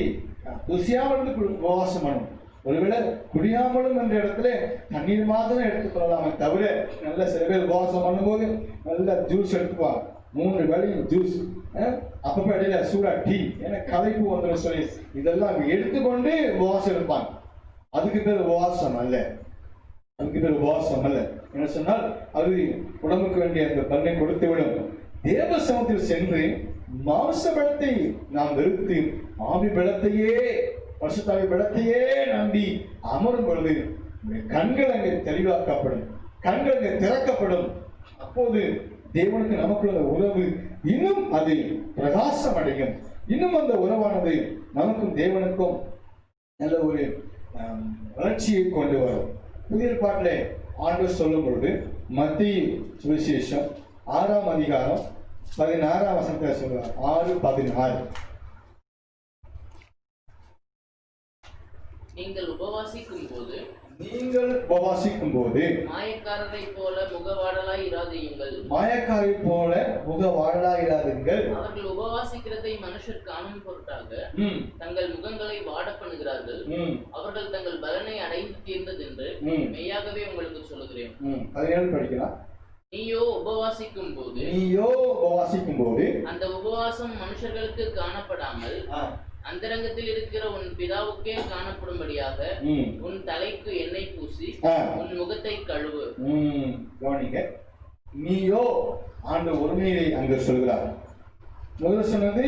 புசியாமல் இருந்து உபவாசம் பண்ணணும். ஒருவேளை குடியாமலும் என்ற இடத்துல தண்ணீர் மாத்திரம் எடுத்துக்கொள்ளலாமே தவிர, நல்ல சில பேர் உபவாசம் பண்ணும்போது நல்ல ஜூஸ் எடுத்துக்குவாங்க, 3 வேளையும் ஜூஸ், அப்பப்ப இடையில சூடா டீ, ஏன்னா களைப்பு வந்துடும் சொல்லி இதெல்லாம் எடுத்துக்கொண்டு உபவாசம் இருப்பாங்க. அதுக்கு பேர் உபவாசம் அல்ல. அதுக்கு பேர் உபவாசம் அல்ல. என்ன சொன்னால் அது உடம்புக்கு வேண்டிய அந்த பலனை கொடுத்துவிடும். தேவ சமூகத்தில் சென்று மாம்ச பலத்தை நாம் வெறுத்து ஆவி பலத்தையே, பரிசுத்தாவி பலத்தையே நம்பி அமரும் பொழுது கண்கள் அங்கே தெளிவாக்கப்படும், கண்கள் அங்கே திறக்கப்படும். அப்போது தேவனுக்கு நமக்குள்ள உறவு இன்னும் அது பிரகாசம் அடையும். இன்னும் அந்த உறவானது நமக்கும் தேவனுக்கும் நல்ல ஒரு வளர்ச்சியை கொண்டு வரும். புதிய பாட்டிலே ஆண்டவர் சொல்லும் பொழுது மத்திய சுவிசேஷம் 6ஆம் அதிகாரம் 16ஆம் வசனத்தை சொல்றார். 6:16. நீங்கள் உபவாசிக்கும் போது மாயக்காரரை போல முகவாடலாய் இராதீங்கள். மாயக்காரை போல முகவாடலாய் இராதீங்கள். அவர்கள் உபவாசிக்கிறதை மனுஷர் காணும் பொருட்டாக தங்கள் முகங்களை வாட பண்ணுகிறார்கள். அவர்கள் தங்கள் பலனை அடைந்து தீர்ந்தது என்று மெய்யாகவே உங்களுக்கு சொல்லுகிறேன். 17 படிக்கலாம். நீயோ உபவாசிக்கும் போது அந்த உபவாசம் மனுஷர்களுக்கு காணப்படாமல் அந்தரங்கத்தில் இருக்கிற உன் பிதாவுக்கே காணப்படும்படியாக உன் தலைக்கு எண்ணெய் பூசி உன் முகத்தை கழுவு. கவனிங்க, நீயோ ஆண்ட ஒருமையை அங்கு சொல்கிறார். முதல்ல சொன்னது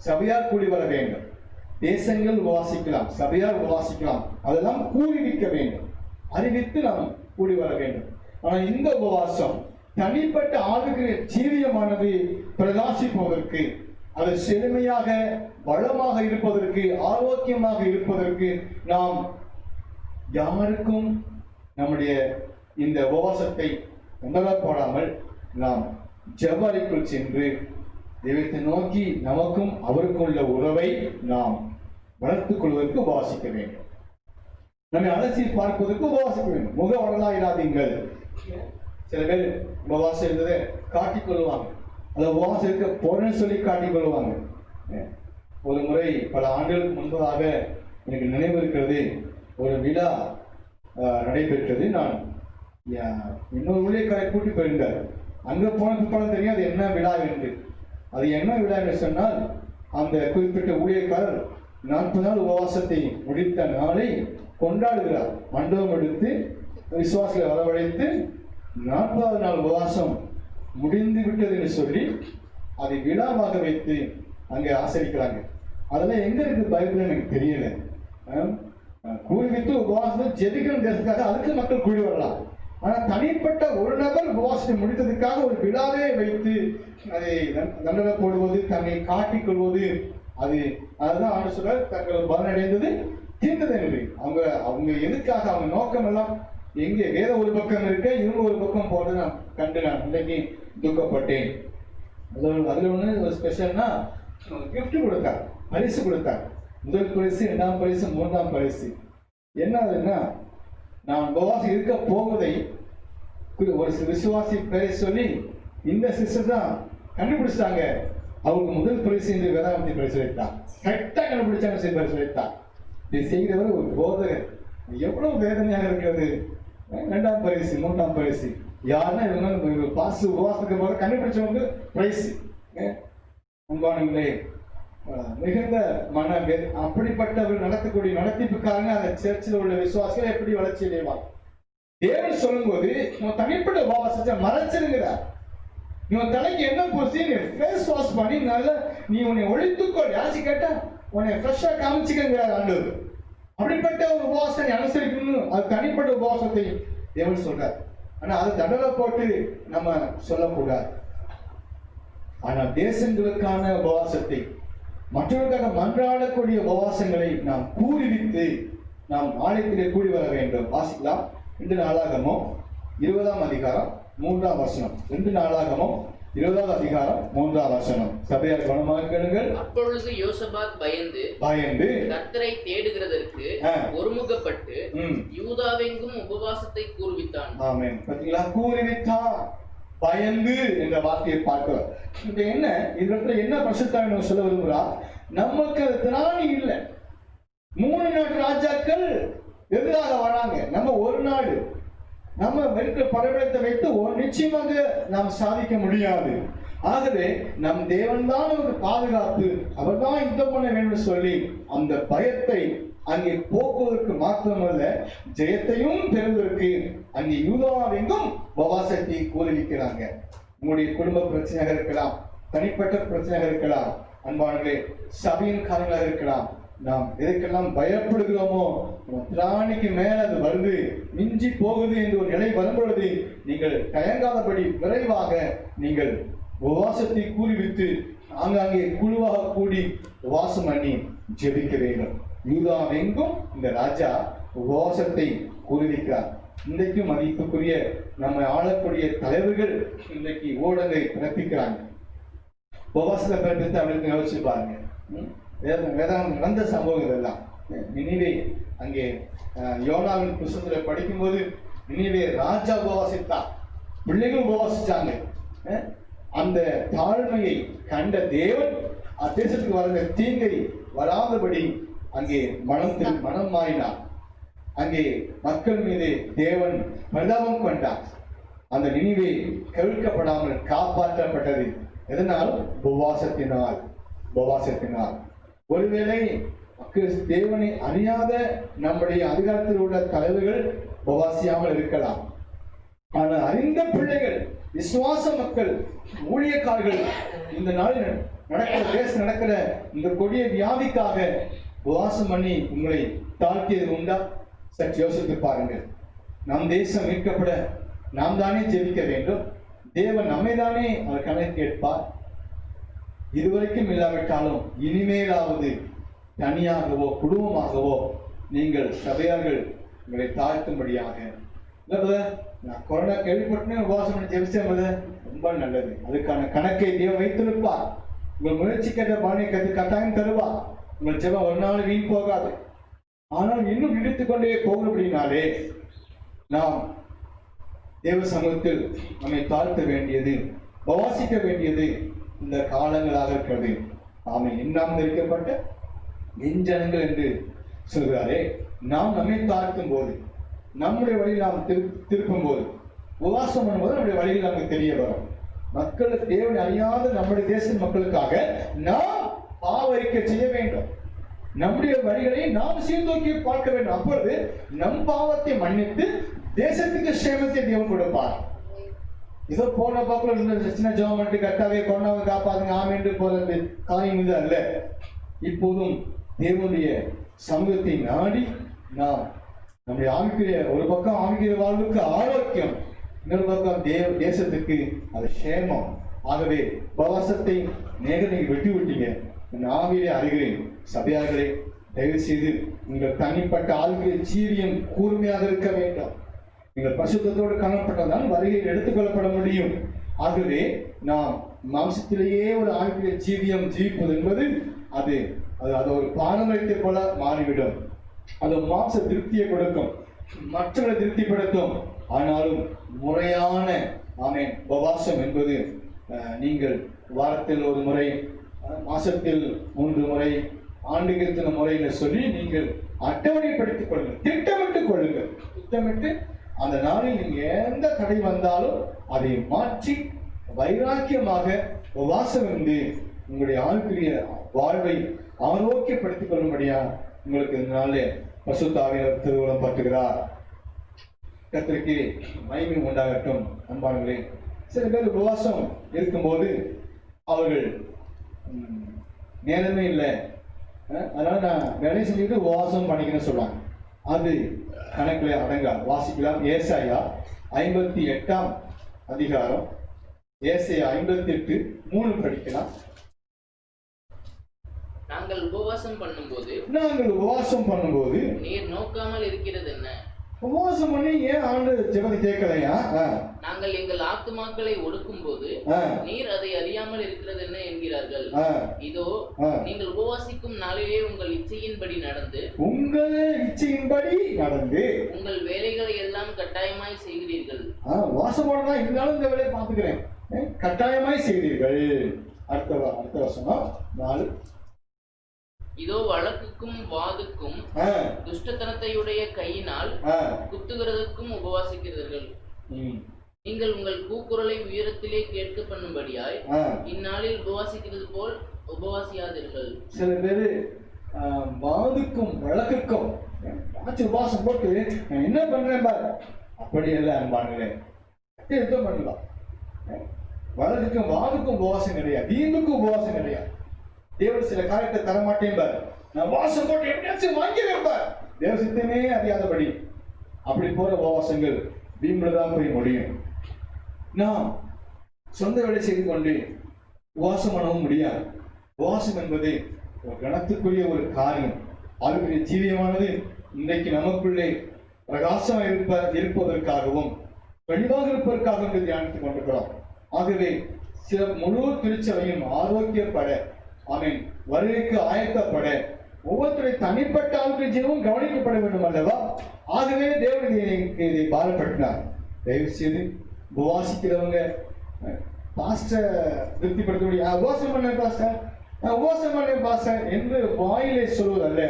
சபையார் கூடி வர வேண்டும். தேசங்கள் உபவாசிக்கலாம், சபையார் உபவாசிக்கலாம், அதெல்லாம் கூறிவிக்க வேண்டும், அறிவித்து நாம் கூடி வர வேண்டும். ஆனால் இந்த உபவாசம் தனிப்பட்ட ஆளுகிற ஜீவியமானது பிரகாசிப்பதற்கு, அது செழுமையாக வளமாக இருப்பதற்கு, ஆரோக்கியமாக இருப்பதற்கு நாம் யாருக்கும் நம்முடைய இந்த உபவாசத்தை போடாமல் நாம் ஜெபறைக்குள் சென்று தெய்வத்தை நோக்கி நமக்கும் அவருக்கும் உள்ள உறவை நாம் வளர்த்துக் கொள்வதற்கு உபவாசிக்க வேண்டும். நம்மை அலசி பார்ப்பதற்கு உபவாசிக்க வேண்டும். முக வளராயிராதீங்கள். சில பேர் உபவாசம் இருந்ததை காட்டிக் கொள்வாங்க, அதை உபவாசம் இருக்க போறேன்னு சொல்லி காட்டிக் கொள்வாங்க. ஒரு முறை பல ஆண்டுகளுக்கு முன்பதாக எனக்கு நினைவு இருக்கிறது, ஒரு விழா நடைபெற்றது. நான் இன்னொரு ஊழியக்காரை கூட்டி போயிருந்தார். அங்க போனதுக்கு படம் தெரியும் அது என்ன விழா என்று. அது என்ன விழா என்று சொன்னால், அந்த குறிப்பிட்ட ஊழியக்காரர் 40 நாள் உபவாசத்தை முடித்த நாளை கொண்டாடுகிறார். மண்டபம் எடுத்து விசுவாசிகளை வரவழைத்து 40வது நாள் உபவாசம் முடிந்து விட்டது என்று சொல்லி அதை விழாவாக வைத்து அங்கே ஆசரிக்கிறாங்க. அதெல்லாம் எங்க இருக்கு பைபிள் எனக்கு தெரியல. கூடி வைத்து உபவாசத்தை ஜெபிக்கிறதுக்காக அதுக்கு மக்கள் கூடி வரலாம். ஆனா தனிப்பட்ட ஒரு நபர் உபவாசத்தை முடித்ததுக்காக ஒரு விழாவே வைத்து அதை தண்டனை போடுவது, தன்னை காட்டிக் கொள்வது, அதுதான் ஆண்டு சொல்ற தங்கள் பலனடைந்தது தீர்ந்தது என்று. அவங்க எதுக்காக அவங்க நோக்கம் எல்லாம் எங்கே வேற ஒரு பக்கம் இருக்க இவங்க ஒரு பக்கம் போறது நான் கண்டு நான் இன்னைக்கு துக்கப்பட்டேன். அதுல ஒண்ணு ஒரு ஸ்பெஷல்னா கிஃப்ட் கொடுத்தார், பரிசு கொடுத்தார். முதல் பரிசு, 2ஆம் பரிசு, 3ஆம் பரிசு. என்ன அதுன்னா, நான் உபவாசம் இருக்க போவதை ஒரு விசுவாசி பெயரை சொல்லி இந்த சிஸ்டர் தான் கண்டுபிடிச்சிட்டாங்க. அவருக்கு முதல் பரிசு இந்த வேதாந்தி பரிசு வைத்தார். கரெக்டா கண்டுபிடிச்சாங்க, பரிசு வைத்தார். இதை செய்கிறவர் ஒரு போதகர். எவ்வளவு வேதனையாக இருக்கிறது. 2ஆம் பரிசு, 3ஆம் பரிசு யாருன்னா இவங்க பாசு உபவாசத்துக்கு போது கண்டுபிடிச்சவங்க பிரைஸ். அன்பானவர்களே, மிகுந்த மன அப்படிப்பட்டவர் நடத்தக்கூடிய நடத்திப்புக்காரங்க அந்த சர்ச்சில் உள்ள விசுவாசிகள் எப்படி வளர்ச்சி அடைவார்? தேவன் சொல்லும் போது தனிப்பட்ட உபவாசத்தை மறைச்சிருங்கிறார். இவன் தலைக்கு என்ன பூசி நீ ஃபேஸ் வாஷ் பண்ணி நல்ல நீ உன்னை ஒழித்துக்கொள், யாச்சு கேட்டா உன்னை ஃப்ரெஷ்ஷா காமிச்சுக்கிறார் ஆண்டவர். அப்படிப்பட்ட ஒரு உபவாசத்தை அனுசரிக்கணும். அது தனிப்பட்ட உபவாசத்தை தேவன் சொல்றார். ஆனா அது தண்டனை போட்டு நம்ம சொல்லக்கூடாது. ஆனா தேசங்களுக்கான உபவாசத்தை, மற்றவர்களுக்காக மன்றாடக்கூடிய உபவாசங்களை நாம் கூறிவித்து நாம் ஆலயத்திலே கூடி வர வேண்டும். வாசிக்கலாம். 2 நாளாகமம் 20ஆம் அதிகாரம் 3ஆம் வசனம். 2 நாளாகமம் 20ஆவது அதிகாரம் 3ஆம் வசனம். சபையார் கவனமாக கேளுங்கள். அப்பொழுது யோசபாத் பயந்து கர்த்தரை தேடுகிறதற்கு ஒருமுகப்பட்டு யூதாவெங்கும் உபவாசத்தை கூறுவித்தான். ஆமென். பாத்தீங்களா, கூறுவித்தான், பயந்து என்ற வார்த்தையை பார்க்கிறோம். இது என்ன, இதுல என்ன பரிசுத்தாவியை சொல்ல விரும்புகிறார்? நமக்கு திராணி இல்லை. 3 நாட்டு ராஜாக்கள் எதிராக வராங்க. நம்ம ஒரு நாடு, நம்ம இருக்கிற படைபலத்தை வைத்து நிச்சயமாக நாம் சாதிக்க முடியாது. ஆகவே நம் தேவன் தான் நமக்கு பாதுகாப்பு, அவர் தான் யுத்தம் பண்ண வேண்டும் சொல்லி அந்த பயத்தை அங்கே போக்குவதற்கு மாத்திரமல்ல, ஜெயத்தையும் பெறுவதற்கு அங்கே யூதாவெங்கும் உபவாசத்தை கூறியிருக்கிறாங்க. உங்களுடைய குடும்ப பிரச்சனையாக இருக்கலாம், தனிப்பட்ட பிரச்சனையாக இருக்கலாம், அன்பானங்களே சபையின் காரியங்களாக இருக்கலாம். நாம் எதற்கெல்லாம் பயப்படுகிறோமோ திராணிக்கு மேல அது வருது, மிஞ்சி போகுது என்று ஒரு நிலை வரும்பொழுது நீங்கள் தயங்காதபடி விரைவாக நீங்கள் உபவாசத்தை கூறிவிட்டு ஆங்காங்கே குழுவாக கூடி உபவாசம் பண்ணி ஜெபிக்க வேண்டும். யூதாவெங்கும் இந்த ராஜா உபவாசத்தை கூறியிருக்கிறார். இன்றைக்கும் மதிப்புக்குரிய நம்ம ஆளக்கூடிய தலைவர்கள் இன்றைக்கு ஊடகங்களை பிறப்பிக்கிறாங்க. உபவாசத்தை பிறப்பித்து அவர்களுக்கு யோசிச்சு பாருங்க. வேதாந்தம் நடந்த சம்பவங்கள் எல்லாம். நினிவே அங்கே யோனாவின் புஸ்தகத்துல படிக்கும்போது நினிவே ராஜா உபவாசித்தார், பிள்ளைகள் உபவாசிச்சாங்க. அந்த தாழ்மையை கண்ட தேவன் தேசத்துக்கு வர தீங்கை வராதபடி அங்கே மனம் மாறினார். அங்கே மக்கள் மீது தேவன் பரிதாபம் கொண்டார். அந்த நினிவே கவிழ்க்கப்படாமல் காப்பாற்றப்பட்டது. எதனால்? உபவாசத்தினால். ஒருவேளை தேவனை அறியாத நம்முடைய அதிகாரத்தில் உள்ள தலைவர்கள் உபவாசியாமல் இருக்கலாம். ஆனால் அறிந்த பிள்ளைகள், விசுவாச மக்கள், ஊழியக்காரர்கள் இந்த நாளில் நடக்கிற இந்த கொடிய வியாதிக்காக உபவாசம் பண்ணி உங்களை தாழ்த்தியது உண்டா? சற்று யோசித்து பாருங்கள். நம் தேசம் மீட்கப்பட நாம் தானே ஜெபிக்க வேண்டும். தேவன் நம்மை தானே அவர் கணக்கு கேட்பார். இதுவரைக்கும் இல்லாவிட்டாலும் இனிமேலாவது தனியாகவோ குடும்பமாகவோ நீங்கள் சபையார்கள் உங்களை தாழ்த்தும்படியாக. நான் கொரோனா கேள்விப்பட்டேன், உபவாசம் பண்ணி ஜெபிச்சேன், ரொம்ப நல்லது. அதுக்கான கணக்கை தேவன் வைத்திருப்பார். உங்கள் முயற்சி கேட்ட பலனை கட்டாயம் தருவார். உங்கள் ஜெபம் ஒரு நாள் வீண் போகாது. ஆனால் இன்னும் இழுத்துக்கொண்டே போகிறபடினாலே நாம் தேவ சமூகத்தில் நம்மை தாழ்த்த வேண்டியது, உபவாசிக்க வேண்டியது இந்த காலங்களாக இருக்கிறது. நாம எண்ணாமல் இருக்கப்பட்ட நெஞ்சனங்கள் என்று சொல்கிறாரே, நாம் நம்மை தாழ்த்தும் போது, நம்முடைய வழியில் நாம் திருப்பும் போது, உபவாசம் பண்ணும்போது நம்முடைய வழியில் நமக்கு தெரிய வரும். மக்கள் தேவனை அறியாத நம்முடைய தேச மக்களுக்காக நாம் பாவ அறிக்கை செய்ய வேண்டும். நம்முடைய வழிகளை நாம் சீர்தூக்கி பார்க்க வேண்டும். அப்பொழுது நம் பாவத்தை மன்னித்து தேசத்துக்கு சேமத்தை தேவன் கொடுப்பார். இதோ போன போக்குல சின்ன ஜெபம் கட்டாவே கொண்டாவை காப்பாதுங்க ஆமென்று போறது காரியம் இது அல்ல. இப்போதும் தேவனுடைய சமூகத்தை நாடி நாம் நம்முடைய ஆவிக்குரிய ஒரு பக்கம் ஆவிக்குரிய வாழ்வுக்கு ஆரோக்கியம், இன்னொரு பக்கம் தேசத்துக்கு அது சேமம். ஆகவே உபவாசத்தை நீங்க வெட்டி விட்டீங்க. ஆவியிலே அறிகிறேன் சபையார்களே, தயவு செய்து உங்கள் தனிப்பட்ட ஆவிக்குரிய ஜீவியம் கூர்மையாக இருக்க வேண்டும். நீங்கள் பரிசுத்தத்தோடு காணப்பட்டதால் வருகையில் எடுத்துக்கொள்ளப்பட முடியும். ஆகவே நாம் மாம்சத்திலேயே ஒரு ஆவிக்குரிய ஜீவியம் ஜீவிப்பது என்பது அது ஒரு பாரம்பரியத்தை போல மாறிவிடும். அது மாம்ச திருப்தியை கொடுக்கும், மற்றவர்களை திருப்திப்படுத்தும். ஆனாலும் முறையான உபவாசம் என்பது நீங்கள் வாரத்தில் ஒரு முறை, மாசத்தில் 3 முறை, ஆண்டுக்கு இத்தனை முறைன்னு சொல்லி நீங்கள் அட்டவணைப்படுத்திக் கொள்ளுங்கள், திட்டமிட்டுக் கொள்ளுங்கள். திட்டமிட்டு அந்த நாளில் நீங்க எந்த தடை வந்தாலும் அதை மாற்றி வைராக்கியமாக உபவாசம் இருந்து உங்களுடைய ஆவிக்குரிய வாழ்வை ஆரோக்கியப்படுத்திக் கொள்ளும்படியா உங்களுக்கு இந்த நாளில் பரிசுத்த ஆவியானவர் திருவுளம் பற்றுகிறார். கர்த்தருக்கு மகிமை உண்டாகட்டும். அன்பானவர்களே, சில பேர் உபவாசம் இருக்கும்போது அவர்கள் நேரமே இல்லை, அதனால நான் வேலை செஞ்சுட்டு உபவாசம் பண்ணிக்கணும்னு சொல்லுவாங்க. அது கணக்கில் அடங்காது. வாசிக்கலாம். ஏசாயா 58ஆம் அதிகாரம், ஏசாயா 58:3 படிக்கலாம். நாங்கள் உபவாசம் பண்ணும்போது நீர் நோக்காமல் இருக்கிறது என்ன? உபவாசம் பண்ணி ஏன் ஆண்டு ஜெபத்தை கேட்கலையா? நாங்கள் எங்கள் ஆத்துமாக்களை ஒடுக்கும் போது நீர் அதை அறியாமல் இருக்கிறது என்ன என்கிறார்கள். இதோ நீங்கள் உபவாசிக்கும் நாளிலே உங்கள் இச்சையின்படி நடந்து உங்கள் வேலைகளை எல்லாம் கட்டாயமாய் செய்கிறீர்கள். வாசம் போனதான் இருந்தாலும் இந்த வேலையை பார்த்துக்கிறேன், கட்டாயமாய் செய்கிறீர்கள். அடுத்த வசனம் 4. இதோ வழக்குக்கும் வாதுக்கும் துஷ்டத்தனத்தையுடைய கையினால் குத்துகிறதுக்கும் உபவாசிக்கிறீர்கள். நீங்கள் உங்கள் கூக்குரலை உயரத்திலே கேட்க பண்ணும்படியாய் இந்நாளில் உபவாசிக்கிறது போல் உபவாசியாதீர்கள். சில பேரு வாதுக்கும் வழக்குக்கும் உபவாசம் போட்டு நான் என்ன பண்றேன் பாரு, அப்படி எல்லாம் அன்பானுங்களே பண்ணலாம். வழக்குக்கும் வாதுக்கும் உபவாசம் கிடையாது, வீணுக்கும் உபவாசம் கிடையாது. தேவன் சில காரியத்தை தரமாட்டேன் பாரு, நான் வாசம் போட்டு எப்படியாச்சும் வாங்கிடுவேன் பாரு, தேவ சித்தமே அறியாதபடி அப்படி போற உபவாசங்கள் வீம்புலதான் போய் முடியும். நாம் சொந்த வேலை செய்து கொண்டு உபவாசம் பண்ணவும் முடியாது. உபவாசம் என்பது ஒரு கணத்துக்குரிய ஒரு காரியம். ஆவிக்குரிய ஜீவியமானது இன்றைக்கு நமக்குள்ளே பிரகாசம் இருப்பதற்காகவும் தெளிவாக இருப்பதற்காகவும் தியானித்துக் கொண்டிருக்கிறோம். ஆகவே சில முழு திருச்சபையும் ஆரோக்கியப்பட, வருகைக்கு ஆயத்தப்பட, ஒவ்வொருத்தருடைய தனிப்பட்ட ஆவிக்குரிய ஜீவனும் கவனிக்கப்பட வேண்டும் அல்லவா? ஆகவே தேவன் இதை பாரப்பட்டினார். தயவு செய்து உபவாசிக்கிறவங்க பாஸ்டர் திருப்திப்படுத்தக்கூடிய உபவாசம் பண்ண பாஸ்டர் என்று வாயிலே சொல்வதல்ல.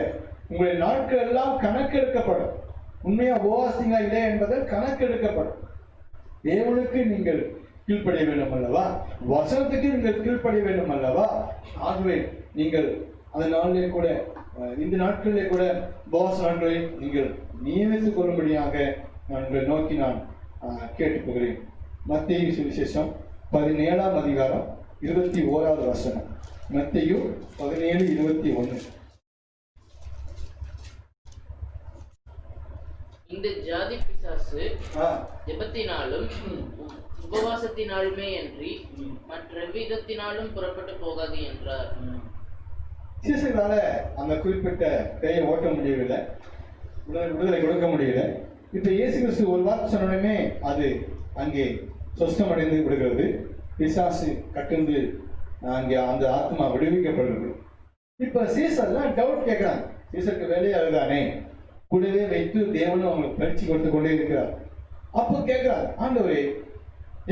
உங்களுடைய நாட்கள் எல்லாம் கணக்கெடுக்கப்படும். உண்மையா உபவாசிங்களா இல்லை என்பதை கணக்கெடுக்கப்படும். தேவனுக்கு நீங்கள் கீழ்ப்படைய வேண்டும் அல்லவா? வசனத்துக்கு நீங்கள் கீழ்ப்படைய வேண்டும் அல்லவா? ஆகவே நீங்கள் அந்த நாளிலே கூட, இந்த நாட்களிலே கூட உபவாச நாட்களை நீங்கள் நியமித்துக் கொள்ளும்படியாக நான் உங்களை நோக்கி நான் கேட்டுக்கொள்கிறேன். மத்தேயு சுவிசேஷம் 17ஆம் அதிகாரம் 21வது வசனம். மத்தேயு 17:21. இந்த ஜாதி பிசாசு ஜெபத்தினாலும் உபவாசத்தினாலுமே அன்றி மற்ற விதத்தினாலும் புறப்பட்டு போகாது என்றார். சீசர்களால அந்த குறிப்பிட்ட பேயை ஓட்ட முடியவில்லை, விடுதலை கொடுக்க முடியல. இப்ப இயேசு கிறிஸ்து ஒரு வார்த்தை சொன்னோடனே அது அங்கே சொஸ்தமடைந்து விடுகிறது. பிசாசு கட்டுந்து அங்கே அந்த ஆத்மா விடுவிக்கப்படுகிறது. இப்ப சீசர்லாம் டவுட் கேட்கிறாங்க. சீசருக்கு வேலையே அதுதானே, கூடவே வைத்து தேவனும் அவங்களுக்கு பயிற்சி கொடுத்து கொண்டே இருக்கிறார். அப்போ கேட்கிறார், ஆண்டவரே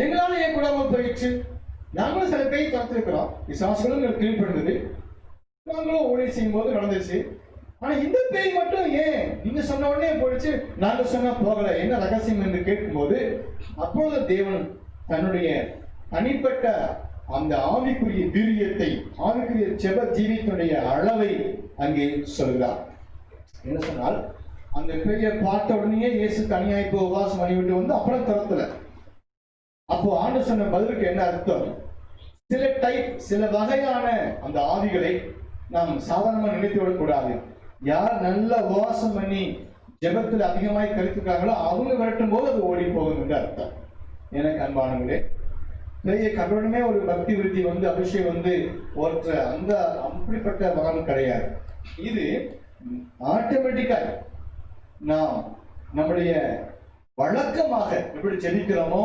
எங்களால ஏன் கூடாமல் போயிடுச்சு? நாங்களும் சில பேய் பார்த்துருக்கிறோம், விசுவாசங்களும் கீழ்படுகிறது, நாங்களும் ஊழியர் செய்யும் போது நடந்துச்சு. ஆனா இந்த பேய் மட்டும் ஏன் நீங்க சொன்ன உடனே போயிடுச்சு, நாங்க சொன்னா போகல, என்ன ரகசியம் என்று கேட்கும்போது அப்பொழுது தேவன் தன்னுடைய தனிப்பட்ட அந்த ஆவிக்குரிய வீரியத்தை, ஆவிக்குரிய ஜெப ஜீவியத்தினுடைய அளவை அங்கே சொல்கிறார். என்ன சொன்னால், அந்த பேயை பார்த்த உடனே இயேசு தனியாய் இப்போ உபவாசம் பண்ணிவிட்டு வந்து அப்புறம் துரத்துல. அப்போ ஆண்டு சொன்ன பதிலுக்கு என்ன அர்த்தம்? சில டைப், சில வகையான அந்த ஆவிகளை நாம் சாதாரணமா நினைத்து விடக்கூடாது. யார் நல்ல உபவாசம் பண்ணி ஜெபத்தில் அதிகமாய் கருத்துக்காங்களோ அவங்க விரட்டும் போது அது ஓடி போகும் என்று அர்த்தம். எனக்கு அன்பானவர்களே, நிறைய கண்டோடனே ஒரு பக்தி விருத்தி வந்து அபிஷேகம் வந்து ஒற்ற அந்த அப்படிப்பட்ட மகன் கிடையாது. இது ஆட்டோமேட்டிக்கா நாம் நம்முடைய வழக்கமாக எப்படி ஜெபிக்கிறோமோ,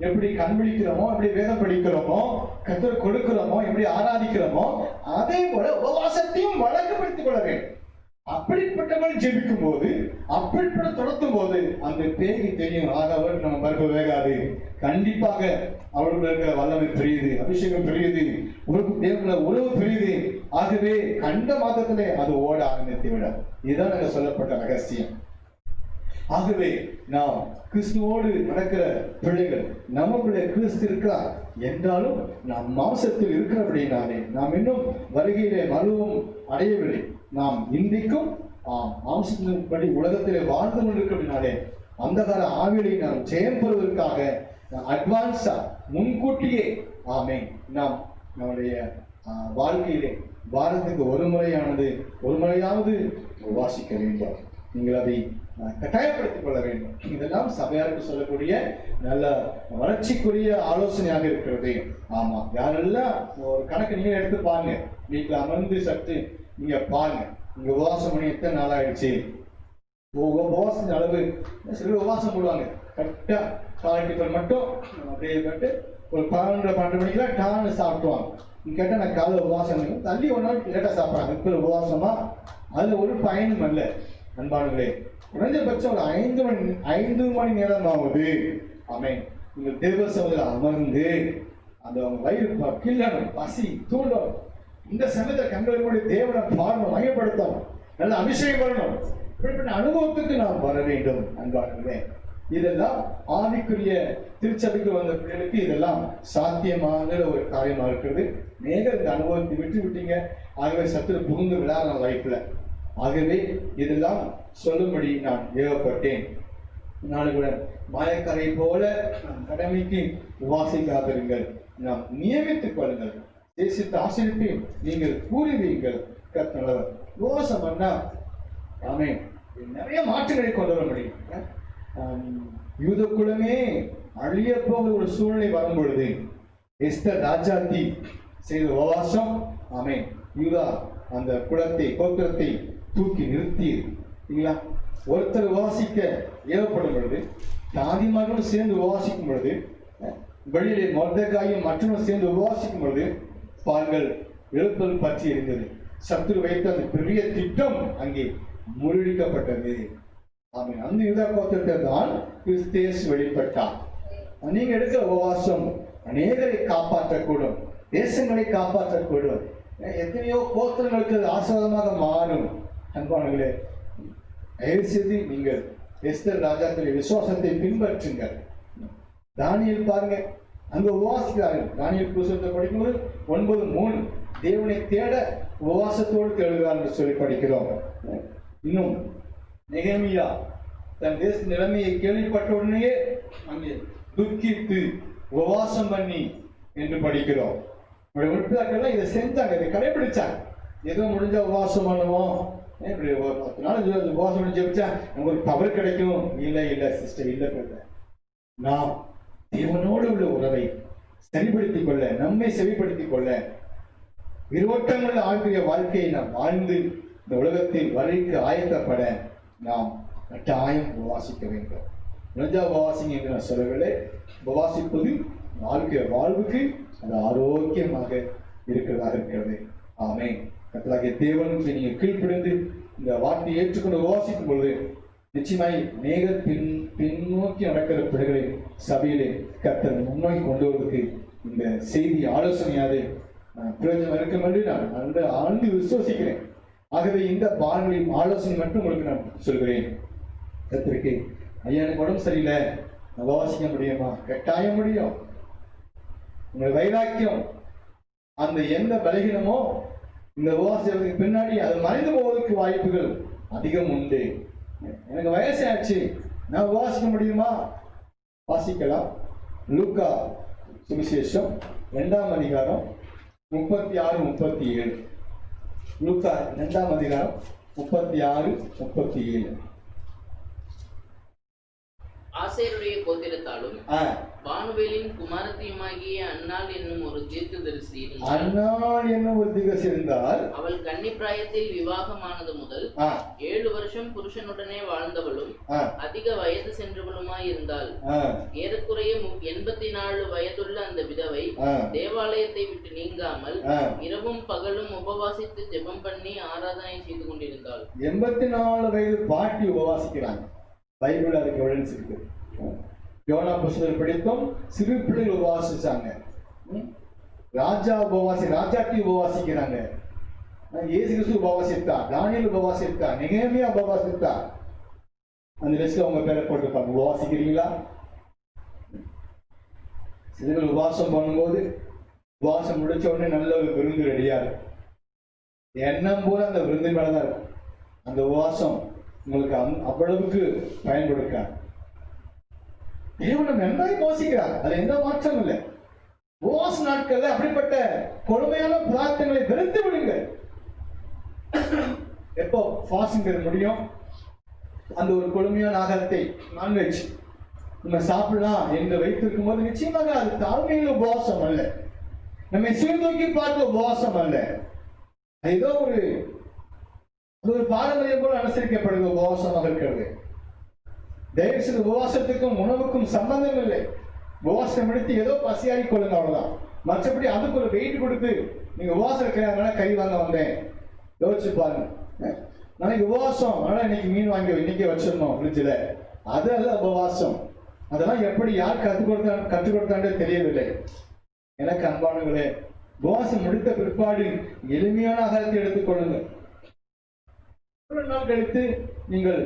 எப்படி கண்விழிக்கிறோமோ, எப்படி வேதம் படிக்கிறோமோ, கர்த்தர் கொடுக்கிறோமோ, எப்படி ஆராதிக்கிறோமோ, அதே போல உபவாசத்தையும் வழக்கப்படுத்திக் கொள்ள வேண்டும். அப்படிப்பட்டவர்கள் ஜெபிக்கும் போது, அப்படிப்பட்ட தொடர்த்தும் போது அந்த பேய்க்கு தெரியும், ஆகவர் நம்ம பருப்பு வேகாது, கண்டிப்பாக அவர்களுக்கு இருக்கிற வல்லமை பெரியது, அபிஷேகம் பெரியது, தேவனுடைய உறவு பெரியது. ஆகவே கண்ட மாதத்திலே அது ஓட ஆரம்பித்து விட. இதுதான் நாங்க சொல்லப்பட்ட ரகசியம். ஆகவே நாம் கிறிஸ்துவோடு நடக்கிற பிள்ளைகள், நமக்குள்ளே கிறிஸ்து இருக்கிறார் என்றாலும் நாம் மாம்சத்தில் இருக்கிறபடினாலே நாம் இன்னும் வருகையிலே மறுவும் அடையவில்லை. நாம் இன்றைக்கும் மாம்சத்தின்படி உலகத்திலே வாழ்ந்து கொண்டிருக்கிறபடினாலே அந்த கால ஆவிலை நாம் ஜெயம் பெறுவதற்காக அட்வான்ஸா முன்கூட்டியே நாம் நம்முடைய வாழ்க்கையிலே வாரத்துக்கு ஒரு முறையாவது வாசிக்க வேண்டும். நீங்கள் அதை கட்டாயப்படுத்திக் கொள்ள வேண்டும். இதெல்லாம் சபையாருக்கு சொல்லக்கூடிய நல்ல வளர்ச்சிக்குரிய ஆலோசனையாக இருக்கிறது. ஆமா, யாரெல்லாம் ஒரு கணக்கு நீங்க எடுத்து பாருங்க, வீட்டுல அமர்ந்து சற்று நீங்க பாருங்க, நீங்க உபவாசம் பண்ணி எத்தனை நாள் ஆயிடுச்சு, உபவாசம் அளவு. சில உபவாசம் போடுவாங்க, கரெக்டா காலட்டிப்பல் மட்டும் அப்படியே கட்டு ஒரு 12 மணிக்கெல்லாம் டான்னு சாப்பிடுவாங்க. நீங்க கேட்டா நான் காலை உபவாசம் தள்ளி ஒரு நாள் லேட்டா சாப்பிட்றாங்க. இப்போ உபவாசமா அதுல ஒரு பயனும் அல்ல. அன்பானவர்களே, குறைஞ்சபட்சம் ஒரு 5 மணி நேரம் ஆகுது. நீங்கள் தேவ சபையில் அமர்ந்து அந்த வயிறு கிள்ளணும், பசி தூண்டும். இந்த சமயத்தை கண்களுடைய தேவனை பாடணும், மையப்படுத்தணும், நல்ல அபிஷேகம் வரணும். இப்படிப்பட்ட அனுபவத்துக்கு நாம் வர வேண்டும். அன்பானவர்களே, இதெல்லாம் ஆவிக்குரிய திருச்சபைக்கு வந்த பிள்ளைகளுக்கு இதெல்லாம் சாத்தியமான ஒரு காரியமா இருக்கிறது. நேரம் இந்த அனுபவத்தை விட்டீங்க. ஆகவே சற்று புகுந்து விளையாடலாம் லைஃப்ல. ஆகவே இதெல்லாம் சொல்லும்படி நான் ஏவப்பட்டேன். நாளை கூட மாயக்கரை போல கடமைக்கு உபாசிக்காதிருங்கள், நாம் நியமித்துக் கொள்ளுங்கள், தேசித்த ஆசிரியத்தை நீங்கள் கூறுவீர்கள். கர்த்தர் உபவாசம் பண்ணா நிறைய மாற்றங்களை கொண்டு வர முடியும். யூத குலமே அழிய போகிற ஒரு சூழ்நிலை வரும் பொழுது எஸ்தர் ராஜாத்தி செய்த உபவாசம் யூதா அந்த குலத்தை கோத்திரத்தை தூக்கி நிறுத்தி ஒருத்தர் உபவாசிக்க ஏவப்படும் பொழுது, தாதிமார்களும் சேர்ந்து உபவாசிக்கும் பொழுது, வெளியிலே மொர்தெகாயும் மற்றவர்கள் சேர்ந்து உபவாசிக்கும் பொழுது பாருங்கள், எழுப்பல் பற்றி இருந்தது. சத்துரு வைத்த அந்த பெரிய திட்டம் அங்கே முறியடிக்கப்பட்டது. அந்த யூதா கோத்திரத்தை தான் கிறிஸ்து வெளிப்பட்டார். நீங்க எடுக்கிற உபவாசம் அநேகரை காப்பாற்றக்கூடும், தேசங்களை காப்பாற்றக்கூடும், எத்தனையோ கோத்திரங்களுக்கு ஆசீர்வாதமாக மாறும். அன்பானவர்களே, தயவு செய்து நீங்கள் எஸ்தர் ராஜாக்களுடைய விசுவாசத்தை பின்பற்றுங்கள். தானியேல் பாருங்க, அங்க உபவாசிக்கிறார்கள். தானியேல் புத்தகத்தை படிக்கும்போது 9:3 தேவனை தேட உபவாசத்தோடு தேடுகிறார் என்று சொல்லி படிக்கிறோம். இன்னும் நெகேமியா தன் தேச நிலைமையை கேள்விப்பட்ட உடனே அங்கே துக்கித்து உபவாசம் பண்ணி என்று படிக்கிறோம். உறுப்பினர்கள் இதை செஞ்சாங்க, இதை கடைபிடிச்சாங்க. ஏதோ முடிஞ்ச உபவாசம் பண்ணுவோம், இப்படி 10 நாள் உபவாசம் பண்ணி ஜெபிச்சா நமக்கு ஒரு பவர் கிடைக்கும். இல்லை சிஸ்டர், இல்லை. நாம் தேவனோடு உள்ள உறவை சரிப்படுத்திக் கொள்ள, நம்மை செவிப்படுத்திக் கொள்ள, விரோட்டமுள்ள ஆழ்கிற வாழ்க்கையை நாம் வாழ்ந்து இந்த உலகத்தில் வரைக்கு ஆயத்தப்பட நாம் கட்டாயம் உபவாசிக்க வேண்டும். முடிஞ்சா உபவாசிங்க என்று நான் சொல்லவில்லை. உபவாசிப்பது வாழ்வுக்கு அது ஆரோக்கியமாக இருக்கிறதாக இருக்கிறது. ஆமென். கர்த்தராகிய தேவனுக்கு நீங்கள் கீழ்ப்படிந்து இந்த வார்த்தையை ஏற்றுக்கொண்டு உபவாசிக்கும் பொழுது நிச்சயமாய் அநேக பின்னோக்கி நடக்கிற பிள்ளைகளை சபையிலே கர்த்தர் முன்னோக்கி கொண்டு வருவதற்கு இந்த செய்தி ஆலோசனையாவது பிரயோஜனம் இருக்கும் என்று நான் ஆழ்ந்து விசுவசிக்கிறேன். ஆகவே இந்த பாடங்களின் ஆலோசனை மட்டும் உங்களுக்கு நான் சொல்கிறேன். கர்த்தருக்கு ஐயா எனக்கு உடம்பு சரியில்லை, உபவாசிக்க முடியுமா? கட்டாயம் முடியும். உங்கள் வைராக்கியம், அந்த எந்த பலகீனமோ இந்த உபவாசத்துக்கு பின்னாடி அது மறைந்து போவதற்கு வாய்ப்புகள் அதிகம் உண்டு. எனக்கு வயசு ஆச்சு, நான் உபவாசிக்க முடியுமா? வாசிக்கலாம். லூக்கா சுவிசேஷம் 2ஆம் அதிகாரம் 36-37. லூக்கா 2ஆம் அதிகாரம் 36-37. ஆசேருடைய கோத்திரத்தாலும் பானுவேலின் குமாரத்தியுமாகிய அன்னாள் என்னும் ஒரு தீர்க்கதரிசி இருந்தால், அவள் கன்னி பிராயத்தில் விவாகமானது முதல் 7 வருஷம் புருஷனுடனே வாழ்ந்தவளும் அதிக வயது சென்றவளுமாய் இருந்தாள். ஏறக்குறைய 84 வயதுள்ள அந்த விதவை தேவாலயத்தை விட்டு நீங்காமல் இரவும் பகலும் உபவாசித்து ஜெபம் பண்ணி ஆராதனை செய்து கொண்டிருந்தாள். 84 வயது பாட்டி உபவாசிக்கிறாங்க. பைபிள் அதுக்கு எவிடன்ஸ் இருக்கு. யோனா புஸ்தகம் படித்தோம், சிறு பிள்ளைகள் உபவாசிச்சாங்க. ராஜாட்டி உபவாசிக்கிறாங்க. இயேசு கிறிஸ்து உபவாசித்தா, தானியேல் உபவாசித்தா, நெகேமியா உபவாசித்தா. அந்த லிஸ்ட்ல உங்க பேரை போட்டுருப்பாங்க. உபவாசிக்கிறீங்களா? சிறுகள் உபவாசம் பண்ணும்போது உபவாசம் முடிச்ச உடனே நல்ல ஒரு விருந்து ரெடியா இருக்கும். எண்ணம் போல அந்த விருந்து மேலதான் இருக்கும். அந்த உபவாசம் உங்களுக்கு அவ்வளவுக்கு பயன் கொடுக்காது. தேவன் நன்றாய் போசிக்கிறார், அதுல எந்த மாற்றம் இல்லை. உபவாச நாட்கள்ல அப்படிப்பட்ட கொடுமையான பிரார்த்தனைகளை வெறுத்து விடுங்கள். எப்போ ஃபாஸ்டிங் முடியும், அந்த ஒரு கொடுமையான ஆகாரத்தை நான்வெஜ் நம்ம சாப்பிடலாம் என்று வைத்திருக்கும் போது நிச்சயமாக அது தாழ்மையில உபவாசம் அல்ல, நம்மை சீர்தூக்கி பார்க்க உபவாசம் அல்ல. ஏதோ ஒரு பாரம்பரியம் போல அனுசரிக்கப்படுகிற உபவாசமாக இருக்கிறது. தயவுசெய்து உபவாசத்துக்கும் உணவுக்கும் சம்பந்தம் இல்லை. உபவாசம் எடுத்து ஏதோ பசியாடி கொள்ளுங்க, அவ்வளவுதான். மற்றபடி அதுக்கு ஒரு வெயிட் கொடுத்து நீங்க உபவாசம் இருக்கிறதுனால கறி வாங்க வந்தேன் யோசிச்சு பாருங்க. நாளைக்கு உபவாசம், ஆனா இன்னைக்கு மீன் வாங்கி இன்னைக்கு வச்சிடணும் ஃப்ரிட்ஜில், அது அல்ல உபவாசம். அதெல்லாம் எப்படி யார் கற்றுக் கொடுத்தாண்டே தெரியவில்லை. எனக்கு அன்பானங்களே, உபவாசம் முடித்த பிற்பாடு எளிமையான ஆகாரத்தை எடுத்துக்கொள்ளுங்க. ஒரு நாள் கழித்து நீங்கள்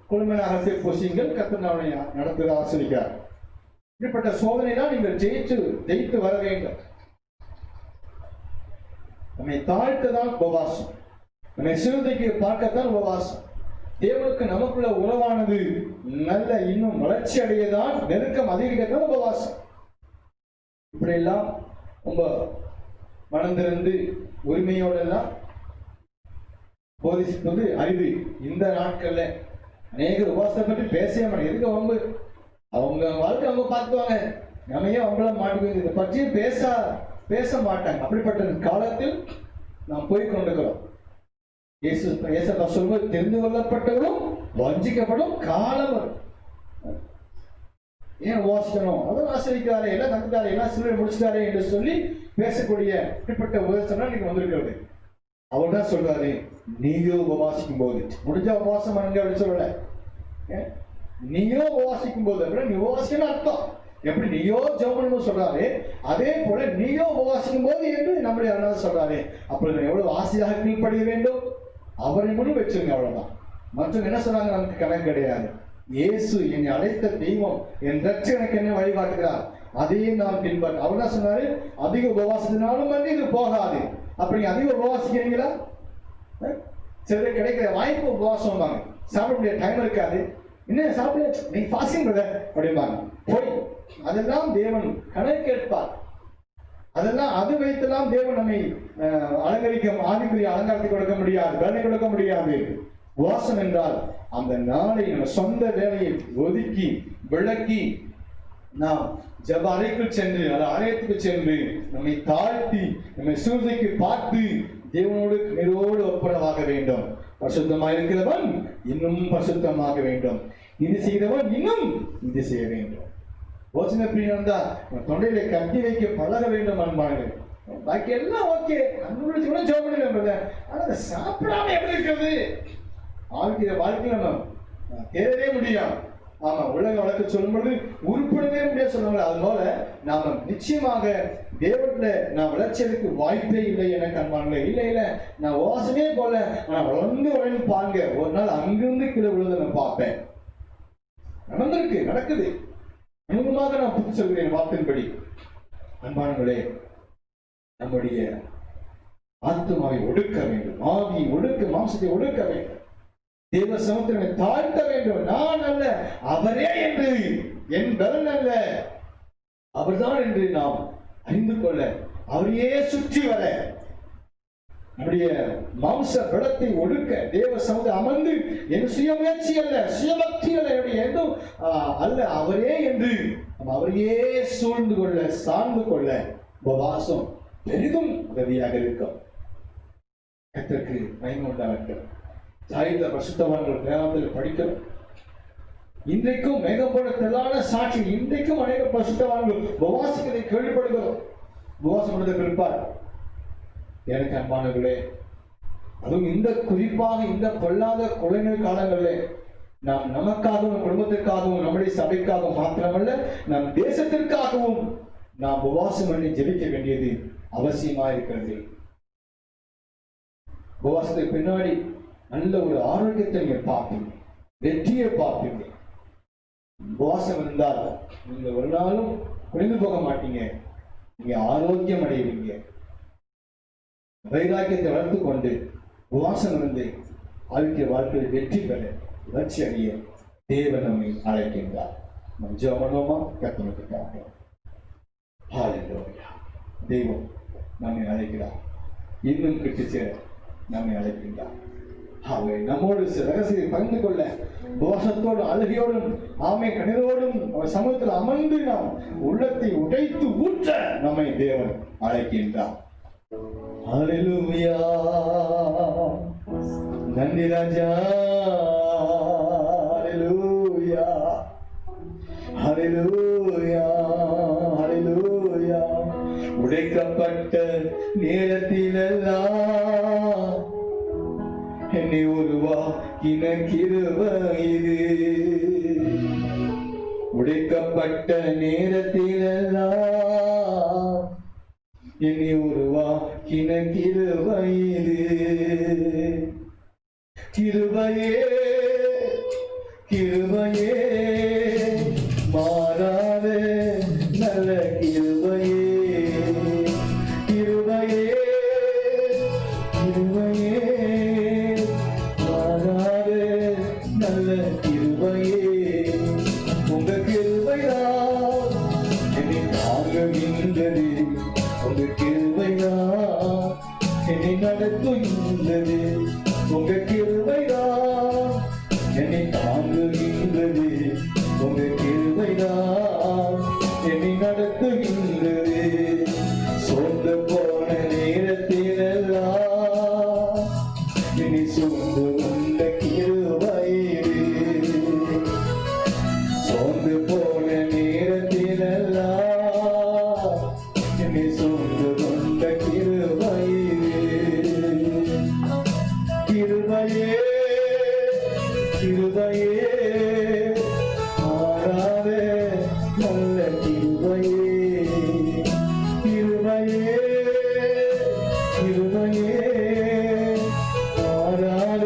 குழுமையான ஆகாரத்தை பூசியுங்கள். கர்த்தர் நம்மை நடத்துகிற ஆசிரியார். இப்படிப்பட்ட சோதனை தான் நீங்கள் ஜெயித்து வர வேண்டும். நம்மை தாழ்த்ததான் உபவாசம், நம்மை சீர்திருத்தி பார்க்கத்தான் உபவாசம். தேவனுக்கு நமக்குள்ள உறவானது நல்ல இன்னும் வளர்ச்சி அடையதான், நெருக்கம் அதிகரிக்கத்தான் உபவாசம். இப்படி எல்லாம் ரொம்ப மனந்திருந்து உரிமையோடெல்லாம் போதிப்பது அரிது. இந்த நாட்கள்ல அநேக உபவாசத்தை பற்றி பேசவே மாட்டேங்க. எதுக்கு அவங்க வாழ்க்கை அவங்க பார்த்துவாங்க, நம்மையே அவங்கள மாட்டுக்கு இதை பற்றி பேச மாட்டாங்க. அப்படிப்பட்ட காலத்தில் நாம் போய் கொண்டிருக்கிறோம். சொல்வது தெரிந்து கொள்ளப்பட்டவரும் வஞ்சிக்கப்படும் காலம் வரும். ஏன் உபவாசிக்கணும், அதெல்லாம் ஆசிரிக்காரே, எல்லாம் தந்துட்டாரே, எல்லாம் சிலுவை முடிச்சுட்டாரே என்று சொல்லி பேசக்கூடிய இப்படிப்பட்ட உபதேசம் இன்னைக்கு வந்திருக்கிறது. அவர் தான் சொல்றாரு, நீயோ உபவாசிக்கும் போது முடிஞ்ச உபவாசம் பண்ணுங்க அப்படின்னு சொல்லல. நீயோ உபவாசிக்கும் போது நீ உபவாசிக்கணும் அர்த்தம். எப்படி நீயோ ஜெபம் சொல்றாரு, அதே போல நீயோ உபவாசிக்கும் போது என்று நம்முடைய அண்ணா சொல்றாரு. அப்பொழுது எவ்வளவு ஆசையாக கீழ்ப்படிய வேண்டும், அவரை முன் வச்சிருங்க, அவ்வளவுதான். மற்றவங்க என்ன சொன்னாங்க நமக்கு கணக்கு கிடையாது. இயேசு என்னை அழைத்த தெய்வம், என் ரட்சகர் எனக்கு என்ன வழிகாட்டுகிறார், அதையே நாம் பின்பற்ற. அவர் என்ன சொன்னாரு, அதிக உபவாசத்தினாலும் வந்து இது போகாது. அப்படி அதிக உபவாசிக்கிறீங்களா? சில கிடைக்கிற வாய்ப்பு உபவாசம் வாங்க, சாப்பிட முடிய டைம் இருக்காது, இன்னும் சாப்பிட நீங்க ஃபாஸ்டிங் அப்படிம்பாங்க. போய் அதெல்லாம் தேவன் கணக்கு கேட்பார். அதெல்லாம் அது வைத்தெல்லாம் தேவன் நம்மை அலங்கரிக்க ஆதிக்குரிய அலங்காரத்தை கொடுக்க முடியாது, வேலை கொடுக்க முடியாது. உபவாசம் என்றால் அந்த நாளை நம்ம சொந்த வேலையை ஒதுக்கி விளக்கி நாம் ஜப அறைக்குள் சென்று ஆலயத்துக்கு சென்று நம்மை தாழ்த்தி நம்மை சூழ்நிலைக்கு பார்த்து தேவனோடு நீரோடு ஒப்புரவாக வேண்டும். பரிசுத்தமாக இருக்கிறவன் இன்னும் பரிசுத்தமாக வேண்டும், இது செய்கிறவன் இன்னும் இது செய்ய வேண்டும். யோசனை பிரியம் தான் தொண்டையில கட்டி வைக்க பழக வேண்டும் அன்பார்கள். பாக்கி எல்லாம் ஓகே, அன்பு ஜோம் பண்ணி, ஆனா சாப்பிடாம எப்படி இருக்கிறது வாழ்க்கையில நம்ம தேரவே முடியும். ஆமா, உலக வழக்கு சொல்லும்போது உருப்படவே முடியாது சொல்லுவாங்க. அதனால நாம நிச்சயமாக தேவத்துல நான் வளர்ச்சியதுக்கு வாய்ப்பே இல்லை எனக்கு அன்பாங்களே. இல்லை நான் வாசமே போல நான் வளர்ந்து பாருங்க, ஒரு நாள் அங்கிருந்து கீழே விழுத நான் பார்ப்பேன். நடக்குது. அனுபவமாக நான் புத்தி சொல்கிறேன் வார்த்தையின்படி. அன்பானவர்களே, நம்முடைய ஆத்மாவை ஒடுக்க வேண்டும், ஆவியை ஒடுக்க, மாம்சத்தை ஒடுக்க வேண்டும், தேவ சமுத்திரனை தாழ்த்த வேண்டும். நான் அல்ல, அவரே என்று, என் பலன் அல்ல, அவர்தான் என்று நாம் அறிந்து கொள்ள, அவரையே சுற்றி வர, நம்முடைய மாம்ச பலத்தை ஒடுக்க தேவ சமுதிரம் அமர்ந்து, என் சுயமுயற்சி அல்ல, சுயபக்தி அல்ல, என்னுடைய எதுவும் அல்ல, அவரே என்று அவரையே சூழ்ந்து கொள்ள, சார்ந்து கொள்ள உபவாசம் பெரிதும் உதவியாக இருக்கும். கர்த்தருக்கு மகிமை உண்டாகட்டும். சாய்ந்த பரிசுத்தவான்கள் வேதாந்தத்தில் படிக்கிறோம். இன்றைக்கும் மேகம் போல தெல்லான சாட்சி, இன்றைக்கும் அநேக பரிசுத்தவான்கள் உபவாசிக்கதை கேள்விப்படுகிறோம். உபவாசம் பண்ணதை பிற்பார் எனக்கு அன்பானவர்களே, அதுவும் இந்த குறிப்பாக இந்த பொல்லாத குழந்தை காலங்களிலே நாம் நமக்காகவும் குடும்பத்திற்காகவும் நம்முடைய சபைக்காகவும் மாத்திரமல்ல, நம் தேசத்திற்காகவும் நாம் உபவாசம் பண்ணி ஜெபிக்க வேண்டியது அவசியமா இருக்கிறது. உபவாசத்துக்கு பின்னாடி நல்ல ஒரு ஆரோக்கியத்தை நீங்க பார்ப்பீங்க, வெற்றியை பார்ப்பீங்க. உபவாசம் இருந்தால் நீங்க ஒரு நாளும் குறைந்து போக மாட்டீங்க, நீங்க ஆரோக்கியம் அடைவீங்க. வைராக்கியத்தை வளர்த்து கொண்டு உபவாசம் இருந்து வாழ்க்கையில் வெற்றி பெற, வளர்ச்சி அடைய தேவன் நம்மை அழைக்கின்றார். நம் ஜெபம் பண்ணுவோமா? கர்த்தருக்காக. ஹல்லேலூயா. தெய்வம் நம்மை அழைக்கிறார், இன்னும் கிட்டு சேர நம்மை அழைக்கின்றார். நம்மோடு ரகசியத்தை பகிர்ந்து கொள்ள உபவாசத்தோடும் அழுகையோடும் ஆமை கண்ணீரோடும் அவர் சமூகத்தில் அமர்ந்து நாம் உள்ளத்தை உடைத்து ஊற்ற நம்மை தேவன் அழைக்கின்றார். ஹல்லேலூயா. நன்றி ராஜா. ஹல்லேலூயா, ஹல்லேலூயா, ஹல்லேலூயா. உடைக்கப்பட்ட நேரத்திலெல்லாம் என்னை உருவாக்கின கிருபை இது. உடைக்கப்பட்ட நேரத்திலெல்லாம் என்னை உருவாக்கின கிருபை இது. கிருபையே, கிருபையே, மாறாத நல்ல கிருபையே, கிருபையே, கிருபையே, மாறாத நல்ல கிருபையே. உங்க கிருபைதான் என்னை தாங்குகின்றது, உங்க கிருபைதான் என்னை நடத்துகின்றது, உங்க கிருபைதான் என்னை தாங்குகின்றது, உங்க கிருபைதான் என்னை நடத்துகின்றது. சோர்ந்து போன நேரத்திலெல்லாம் என்னை சூழ்ந்து கொண்ட கிருபை இது. சோர்ந்து போன நேரத்திலெல்லாம் என்னை சூழ்ந்து கொண்ட கிருபை இது. கிருபையே, கிருபையே, மாறாத நல்ல கிருபையே, கிருபையே, கிருபையே, மாறாத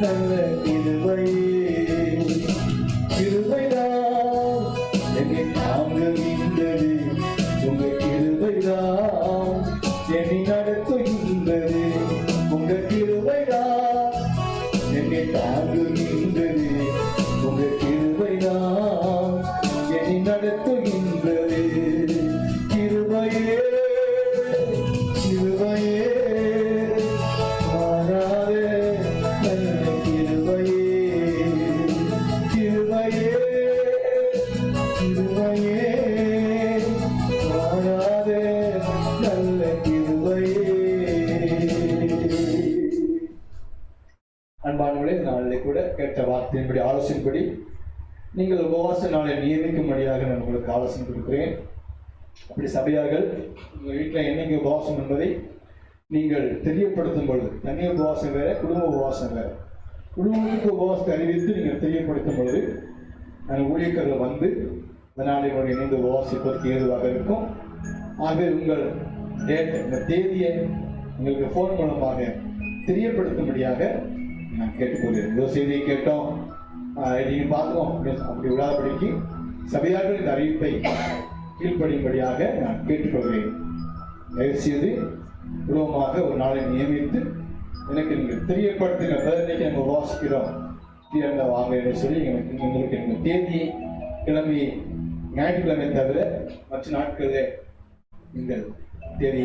நல்ல கிருபையே. கிருபைதான் என்னை தாங்குகின்றது, உங்க கிருபைதான் என்னை நடத்துகின்றது, உங்க கிருபைதான் என்னை தாங்குகின்றது, உங்க கிருபைதான் என்னை நடத்துகின்றது. கிருபையே, கிருபையே, மாறாத நல்ல கிருபையே, கிருபையே, கிருபையே, மாறாத நல்ல கிருபையே. அன்பானவர்களே, நாளிலே கூட கேட்ட வார்த்தையின்படி ஆலோசனைப்படி நீங்கள் உபவாச நாளை நியமிக்கும்படியாக நான் உங்களுக்கு ஆலோசனை கொடுக்கிறேன். அப்படி சபையார்கள் உங்கள் வீட்டில் என்னைக்கு உபவாசம் என்பதை நீங்கள் தெரியப்படுத்தும் பொழுது, தனி உபவாசம் வேற, குடும்ப உபவாசம் வேற. குடும்பத்துக்கு உபவாசத்தை அறிவித்து நீங்கள் தெரியப்படுத்தும் பொழுது நான் ஊழியர்கள் வந்து அதனால் என்னோட இணைந்து உபவாசிப்பதற்கு ஏதுவாக இருக்கும். ஆகவே உங்கள் டேட், இந்த தேதியை உங்களுக்கு ஃபோன் மூலமாக தெரியப்படுத்தும்படியாக நான் கேட்டுக்கொள்கிறேன். இந்த செய்தியை கேட்டோம், நீங்கள் பார்த்துக்கோம் அப்படி விடாதபடிக்கு சபையார்கள் இந்த அறிவிப்பை கீழ்ப்படியும்படியாக நான் கேட்டுக்கொள்கிறேன். தயவுசெய்து குடும்பமாக ஒரு நாளை நியமித்து எனக்கு நீங்கள் தெரியப்படுத்துங்க. இன்னைக்கு நம்ம வாசிக்கிறோம் தீர்ந்த வாங்க என்று சொல்லி உங்களுக்கு எங்கள் தேதி கிழமை ஞாயிற்றுக்கிழமை தவிர மற்ற நாட்களில் நீங்கள் தேதியை